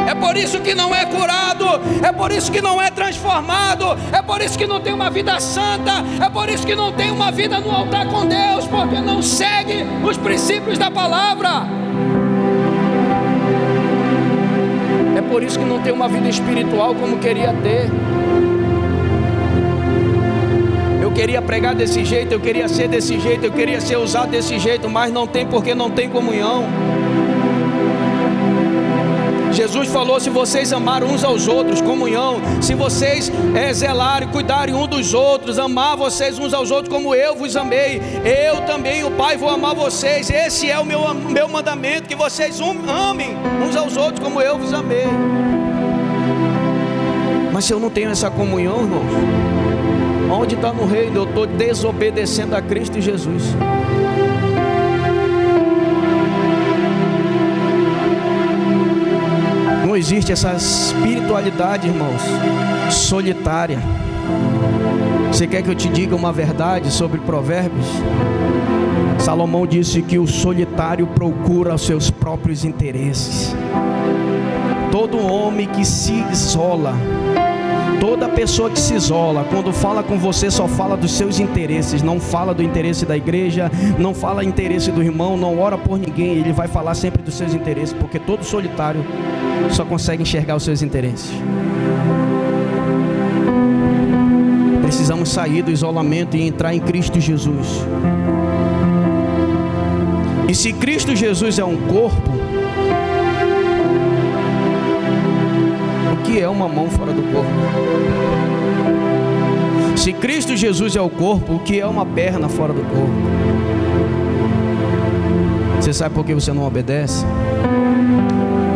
É por isso que não é curado, é por isso que não é transformado, é por isso que não tem uma vida santa, é por isso que não tem uma vida no altar com Deus, porque não segue os princípios da palavra. É por isso que não tem uma vida espiritual como queria ter. Eu queria pregar desse jeito, eu queria ser desse jeito, eu queria ser usado desse jeito, mas não tem, porque não tem comunhão. Jesus falou: se vocês amarem uns aos outros, comunhão. Se vocês zelarem, cuidarem uns dos outros, amar vocês uns aos outros como eu vos amei, eu também, o Pai, vou amar vocês. Esse é o meu mandamento, que vocês amem uns aos outros como eu vos amei. Mas se eu não tenho essa comunhão, irmãos, onde está no reino? Eu estou desobedecendo a Cristo Jesus. Não existe essa espiritualidade, irmãos, solitária. Você quer que eu te diga uma verdade sobre Provérbios? Salomão disse que o solitário procura os seus próprios interesses. Todo homem que se isola, toda pessoa que se isola, quando fala com você, só fala dos seus interesses, não fala do interesse da igreja, não fala do interesse do irmão, não ora por ninguém. Ele vai falar sempre dos seus interesses, porque todo solitário só consegue enxergar os seus interesses. Precisamos sair do isolamento e entrar em Cristo Jesus. E se Cristo Jesus é um corpo, o que é uma mão fora do corpo? Se Cristo Jesus é o corpo, o que é uma perna fora do corpo? Você sabe por que você não obedece?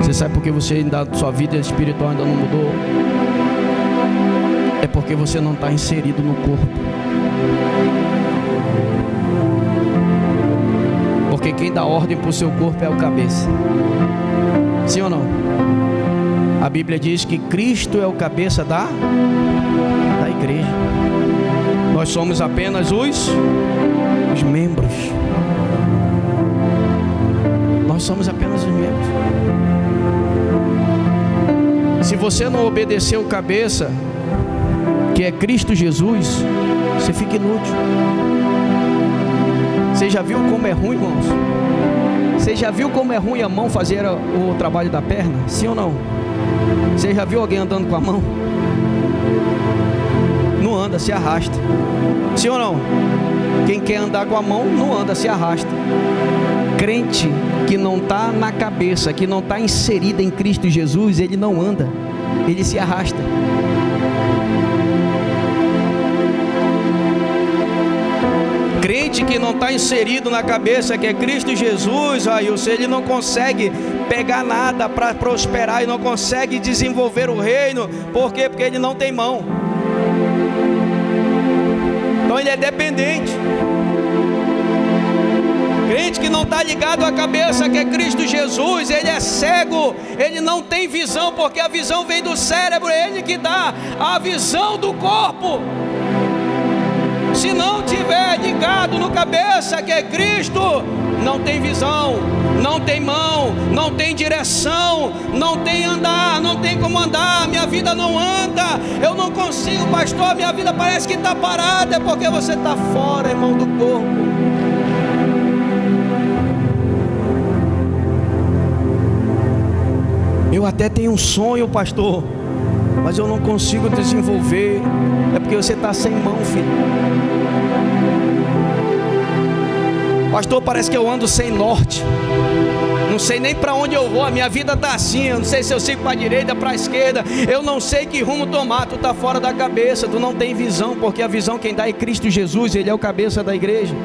Você sabe por que você ainda, sua vida espiritual ainda não mudou? É porque você não está inserido no corpo. Porque quem dá ordem para o seu corpo é o cabeça. Sim ou não? A Bíblia diz que Cristo é o cabeça da igreja. Nós somos apenas os membros. Nós somos apenas os membros. Se você não obedecer o cabeça, que é Cristo Jesus, você fica inútil. Você já viu como é ruim, irmãos? Você já viu como é ruim a mão fazer o trabalho da perna? Sim ou não? Você já viu alguém andando com a mão? Não anda, se arrasta. Sim ou não? Quem quer andar com a mão não anda, se arrasta. Crente que não está na cabeça, que não está inserido em Cristo Jesus, ele não anda, ele se arrasta. Crente que não está inserido na cabeça, que é Cristo Jesus, ele não consegue pegar nada para prosperar e não consegue desenvolver o reino. Por quê? Porque ele não tem mão. Então ele é dependente. Crente que não está ligado à cabeça, que é Cristo Jesus, ele é cego, ele não tem visão, porque a visão vem do cérebro, é ele que dá a visão do corpo. Se não tiver ligado no cabeça, que é Cristo, não tem visão, não tem mão, não tem direção, não tem andar, não tem como andar. Minha vida não anda, eu não consigo, pastor, minha vida parece que está parada. É porque você está fora, irmão, do corpo. Eu até tenho um sonho, pastor, mas eu não consigo desenvolver. É porque você está sem mão, filho. Pastor, parece que eu ando sem norte. Não sei nem para onde eu vou. A minha vida está assim. Eu não sei se eu sigo para a direita, para a esquerda. Eu não sei que rumo tomar. Tu está fora da cabeça. Tu não tem visão, porque a visão quem dá é Cristo Jesus. Ele é o cabeça da igreja.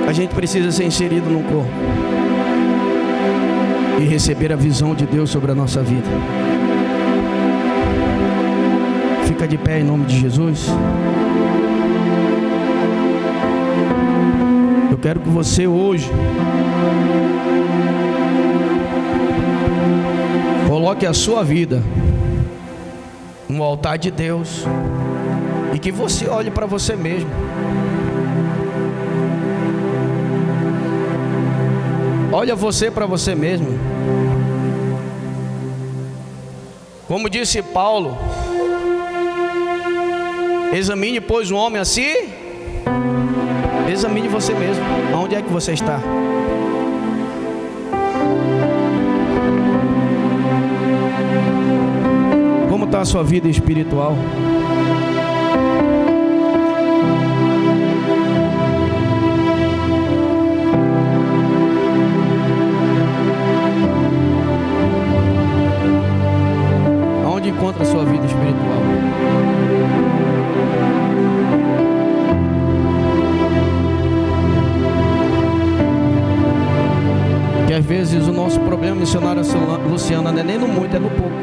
A gente precisa ser inserido no corpo e receber a visão de Deus sobre a nossa vida. Fica de pé em nome de Jesus. Eu quero que você hoje coloque a sua vida no altar de Deus e que você olhe para você mesmo. Olha você para você mesmo. Como disse Paulo, examine, pois, o homem a si. Examine você mesmo. Aonde é que você está? Como está a sua vida espiritual? Aonde encontra a sua vida espiritual? Que às vezes o nosso problema, missionária Luciana, não é nem no muito, é no pouco.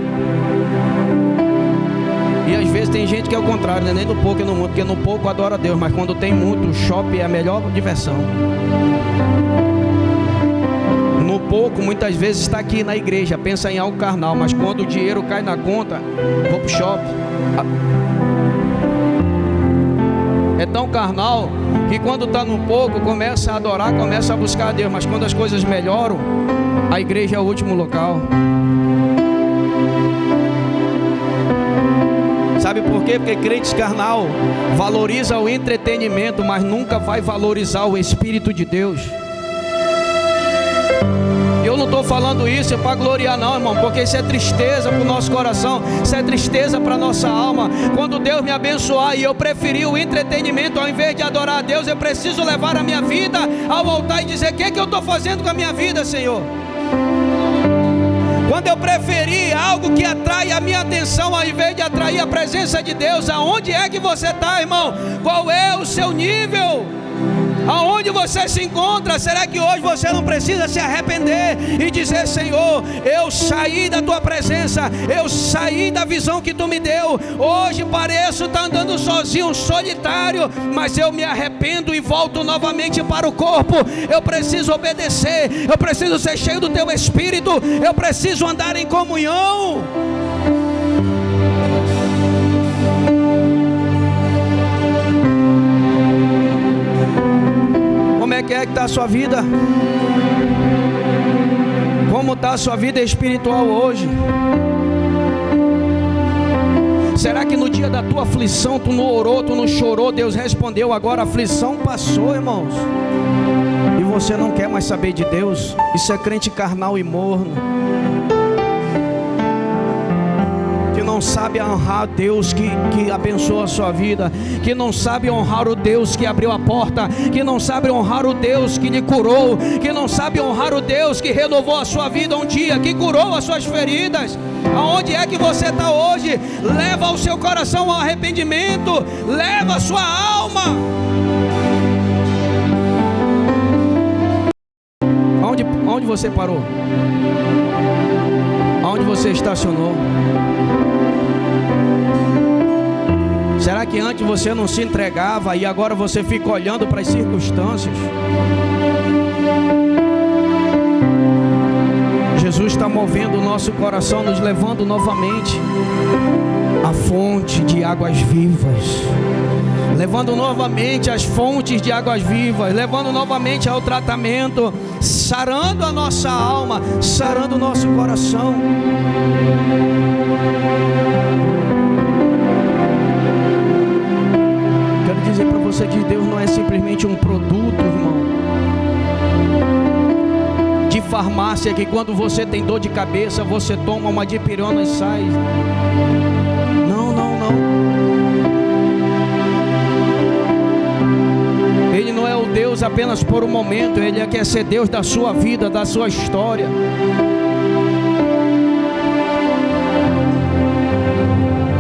E às vezes tem gente que é o contrário, não é nem no pouco e no muito, porque no pouco adora a Deus, mas quando tem muito, o shopping é a melhor diversão. No pouco, muitas vezes está aqui na igreja, pensa em algo carnal, mas quando o dinheiro cai na conta, vou pro shopping. É tão carnal que quando está no pouco, começa a adorar, começa a buscar a Deus, mas quando as coisas melhoram, a igreja é o último local. Sabe por quê? Porque crente carnal valoriza o entretenimento, mas nunca vai valorizar o Espírito de Deus. Eu não estou falando isso para gloriar não, irmão, porque isso é tristeza para o nosso coração, isso é tristeza para a nossa alma. Quando Deus me abençoar e eu preferir o entretenimento ao invés de adorar a Deus, eu preciso levar a minha vida ao altar e dizer: o que é que eu estou fazendo com a minha vida, Senhor? Quando eu preferir algo que atrai a minha atenção ao invés de atrair a presença de Deus, aonde é que você está, irmão? Qual é o seu nível? Aonde você se encontra? Será que hoje você não precisa se arrepender e dizer: Senhor, eu saí da tua presença, eu saí da visão que tu me deu, hoje pareço estar andando sozinho, solitário, mas eu me arrependo e volto novamente para o corpo. Eu preciso obedecer, eu preciso ser cheio do teu Espírito, eu preciso andar em comunhão. Como é que está a sua vida? Como está a sua vida espiritual hoje? Será que no dia da tua aflição tu não orou, tu não chorou, Deus respondeu? Agora a aflição passou, irmãos, e você não quer mais saber de Deus? Isso é crente carnal e morno, que não sabe honrar Deus que abençoa a sua vida, que não sabe honrar o Deus que abriu a porta, que não sabe honrar o Deus que lhe curou, que não sabe honrar o Deus que renovou a sua vida um dia, que curou as suas feridas. Aonde é que você está hoje? Leva o seu coração ao arrependimento, leva a sua alma. Aonde você parou? Aonde você estacionou? Será que antes você não se entregava e agora você fica olhando para as circunstâncias? Jesus está movendo o nosso coração, nos levando novamente à fonte de águas vivas, levando novamente às fontes de águas vivas, levando novamente ao tratamento, sarando a nossa alma, sarando o nosso coração. Quero dizer para você que Deus não é simplesmente um produto, irmão, de farmácia, que quando você tem dor de cabeça você toma uma dipirona e sai. Não, não, não. Ele não é o Deus apenas por um momento, Ele quer ser Deus da sua vida, da sua história.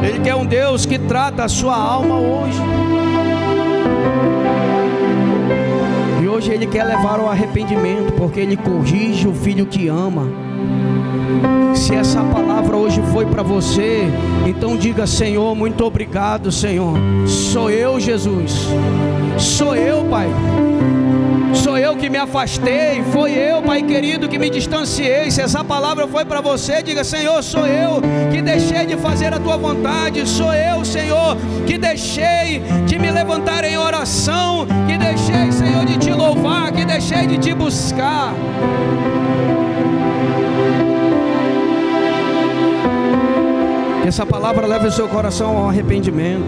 Ele quer um Deus que trata a sua alma hoje. E hoje Ele quer levar ao arrependimento, porque Ele corrige o filho que ama. Se essa palavra hoje foi para você, então diga: Senhor, muito obrigado, Senhor. Sou eu, Jesus. Sou eu, Pai. Sou eu que me afastei. Foi eu, Pai querido, que me distanciei. Se essa palavra foi para você, diga: Senhor, sou eu que deixei de fazer a tua vontade. Sou eu, Senhor, que deixei de me levantar em oração, que deixei, Senhor, de te louvar, que deixei de te buscar. Que essa palavra leve o seu coração ao arrependimento,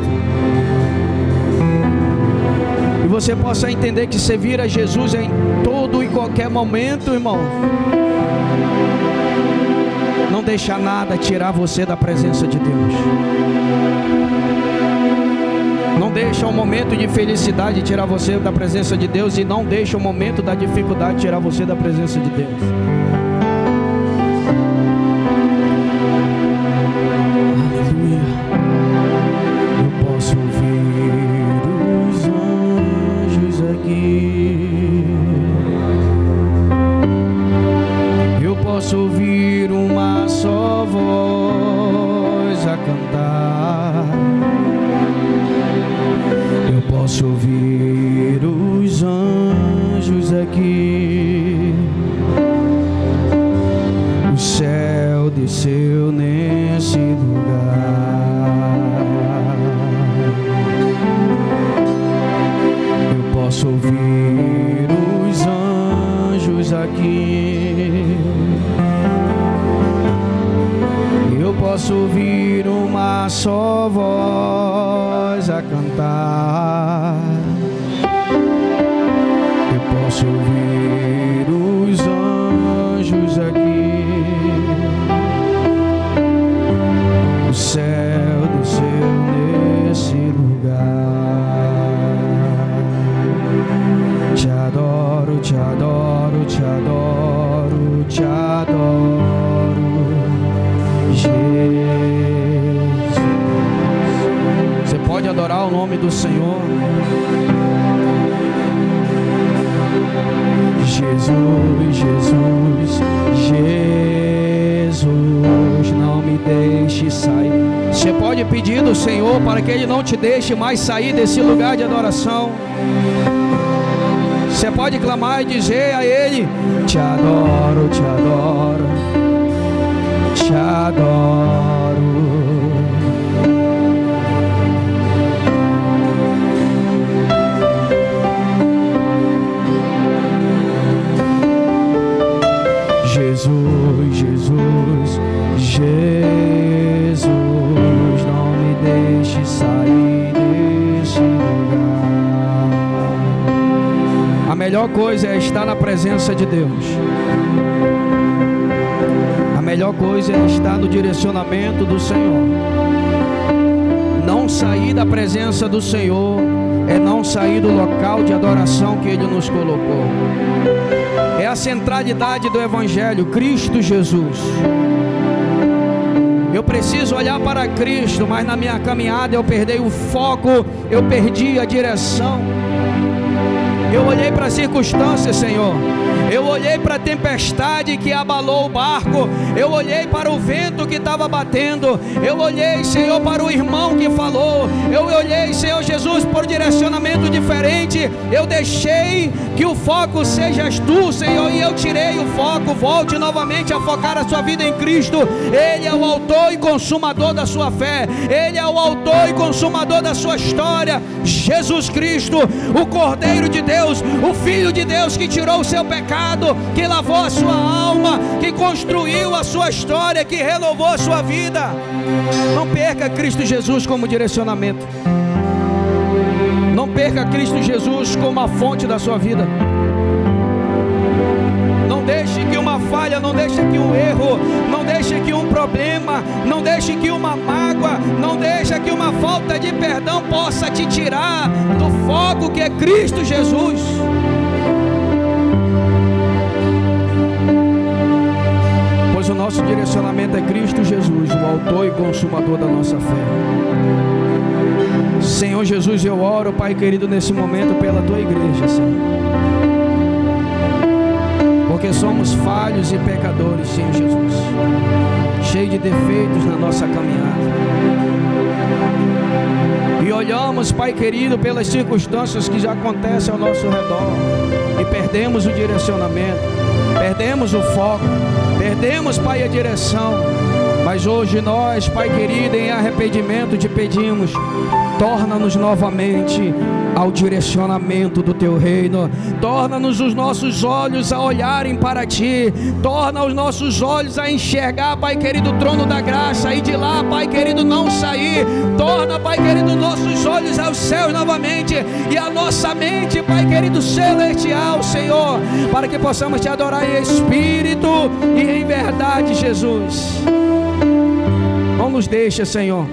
e você possa entender que servir a Jesus em todo e qualquer momento, irmão, não deixa nada tirar você da presença de Deus. Não deixa um momento de felicidade tirar você da presença de Deus, e não deixa o momento da dificuldade tirar você da presença de Deus. Posso ouvir uma só voz a cantar. Eu posso ouvir os anjos aqui. O céu desceu nesse lugar. Eu posso ouvir os anjos aqui. Eu posso ouvir uma só voz a cantar. Eu posso ouvir os anjos aqui. O céu desceu nesse lugar. Te adoro, te adoro, te adoro, te adoro. Jesus. Você pode adorar o nome do Senhor. Jesus, Jesus, Jesus, não me deixe sair. Você pode pedir do Senhor para que Ele não te deixe mais sair desse lugar de adoração. Você pode clamar e dizer a Ele: te adoro, te adoro, te adoro. Jesus, Jesus, Jesus, não me deixe sair desse lugar. A melhor coisa é estar na presença de Deus. A melhor coisa é estar no direcionamento do Senhor. Não sair da presença do Senhor é não sair do local de adoração que Ele nos colocou. É a centralidade do Evangelho, Cristo Jesus. Eu preciso olhar para Cristo, mas na minha caminhada eu perdi o foco, eu perdi a direção. Eu olhei para as circunstâncias, Senhor. Eu olhei para a tempestade que abalou o barco. Eu olhei para o vento que estava batendo. Eu olhei, Senhor, para o irmão que falou. Eu olhei, Senhor Jesus, por direcionamento diferente. Eu deixei que o foco sejas Tu, Senhor, e eu tirei o foco. Volte novamente a focar a sua vida em Cristo. Ele é o autor e consumador da sua fé. Ele é o autor e consumador da sua história. Jesus Cristo, o Cordeiro de Deus, o Filho de Deus que tirou o seu pecado, que lavou a sua alma, que construiu a sua história, que renovou a sua vida. Não perca Cristo Jesus como direcionamento. Não perca Cristo Jesus como a fonte da sua vida. Não deixe que uma falha, não deixe que um erro, não deixe que um problema, não deixe que uma mágoa, não deixe que uma falta de perdão possa te tirar do foco que é Cristo Jesus. Pois o nosso direcionamento é Cristo Jesus, o autor e consumador da nossa fé. Senhor Jesus, eu oro, Pai querido, nesse momento pela Tua igreja, Senhor. Porque somos falhos e pecadores, Senhor Jesus, cheios de defeitos na nossa caminhada. E olhamos, Pai querido, pelas circunstâncias que já acontecem ao nosso redor e perdemos o direcionamento, perdemos o foco, perdemos, Pai, a direção. Mas hoje nós, Pai querido, em arrependimento te pedimos: torna-nos novamente ao direcionamento do Teu reino. Torna-nos os nossos olhos a olharem para Ti. Torna os nossos olhos a enxergar, Pai querido, o trono da graça, e de lá, Pai querido, não sair. Torna, Pai querido, nossos olhos aos céus novamente, e a nossa mente, Pai querido, celestial, Senhor, para que possamos Te adorar em espírito e em verdade, Jesus. Não nos deixa, Senhor,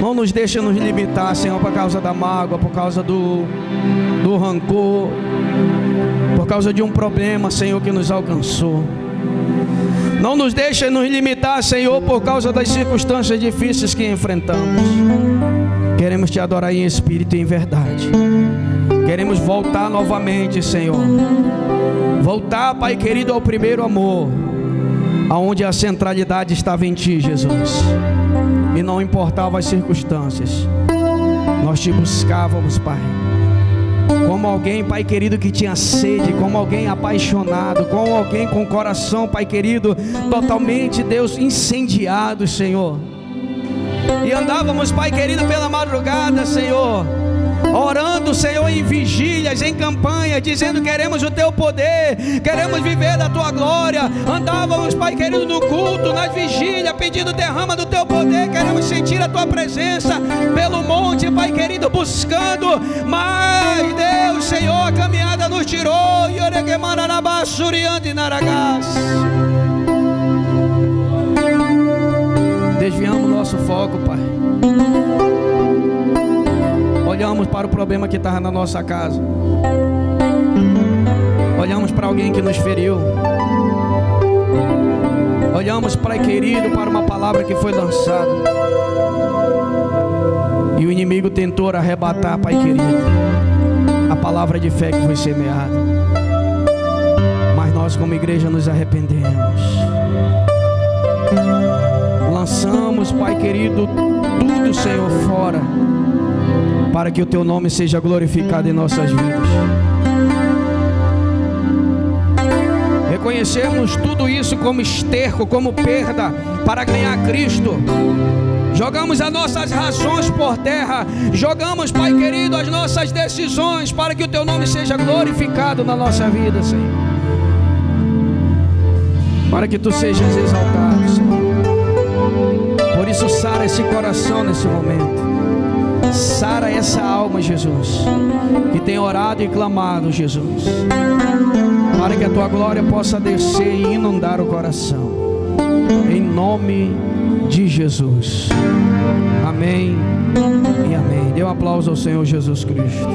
não nos deixa nos limitar, Senhor, por causa da mágoa, por causa do rancor, por causa de um problema, Senhor, que nos alcançou. Não nos deixa nos limitar, Senhor, por causa das circunstâncias difíceis que enfrentamos. Queremos Te adorar em espírito e em verdade. Queremos voltar novamente, Senhor. Voltar, Pai querido, ao primeiro amor, aonde a centralidade estava em Ti, Jesus. E não importava as circunstâncias, nós Te buscávamos, Pai, como alguém, Pai querido, que tinha sede, como alguém apaixonado, como alguém com o coração, Pai querido, totalmente, Deus, incendiado, Senhor. E andávamos, Pai querido, pela madrugada, Senhor, orando, Senhor, em vigílias, em campanha, dizendo: queremos o Teu poder, queremos viver da Tua glória. Andávamos, Pai querido, no culto, nas vigílias, pedindo: derrama do Teu poder, queremos sentir a Tua presença pelo monte, Pai querido, buscando. Mas Deus, Senhor, a caminhada nos tirou. Desviamos nosso foco, Pai. Olhamos para o problema que estava na nossa casa. Olhamos para alguém que nos feriu. Olhamos, Pai querido, para uma palavra que foi lançada. E o inimigo tentou arrebatar, Pai querido, a palavra de fé que foi semeada. nós como igreja nos arrependemos. Lançamos, Pai querido, tudo, Senhor, fora, para que o Teu nome seja glorificado em nossas vidas. Reconhecemos tudo isso como esterco, como perda para ganhar Cristo. Jogamos as nossas razões por terra. Jogamos, Pai querido, as nossas decisões para que o Teu nome seja glorificado na nossa vida, Senhor. Para que Tu sejas exaltado, Senhor. Por isso, sara esse coração nesse momento. Sara essa alma, Jesus, que tem orado e clamado, Jesus, para que a Tua glória possa descer e inundar o coração. Em nome de Jesus. Amém e amém. Dê um aplauso ao Senhor Jesus Cristo.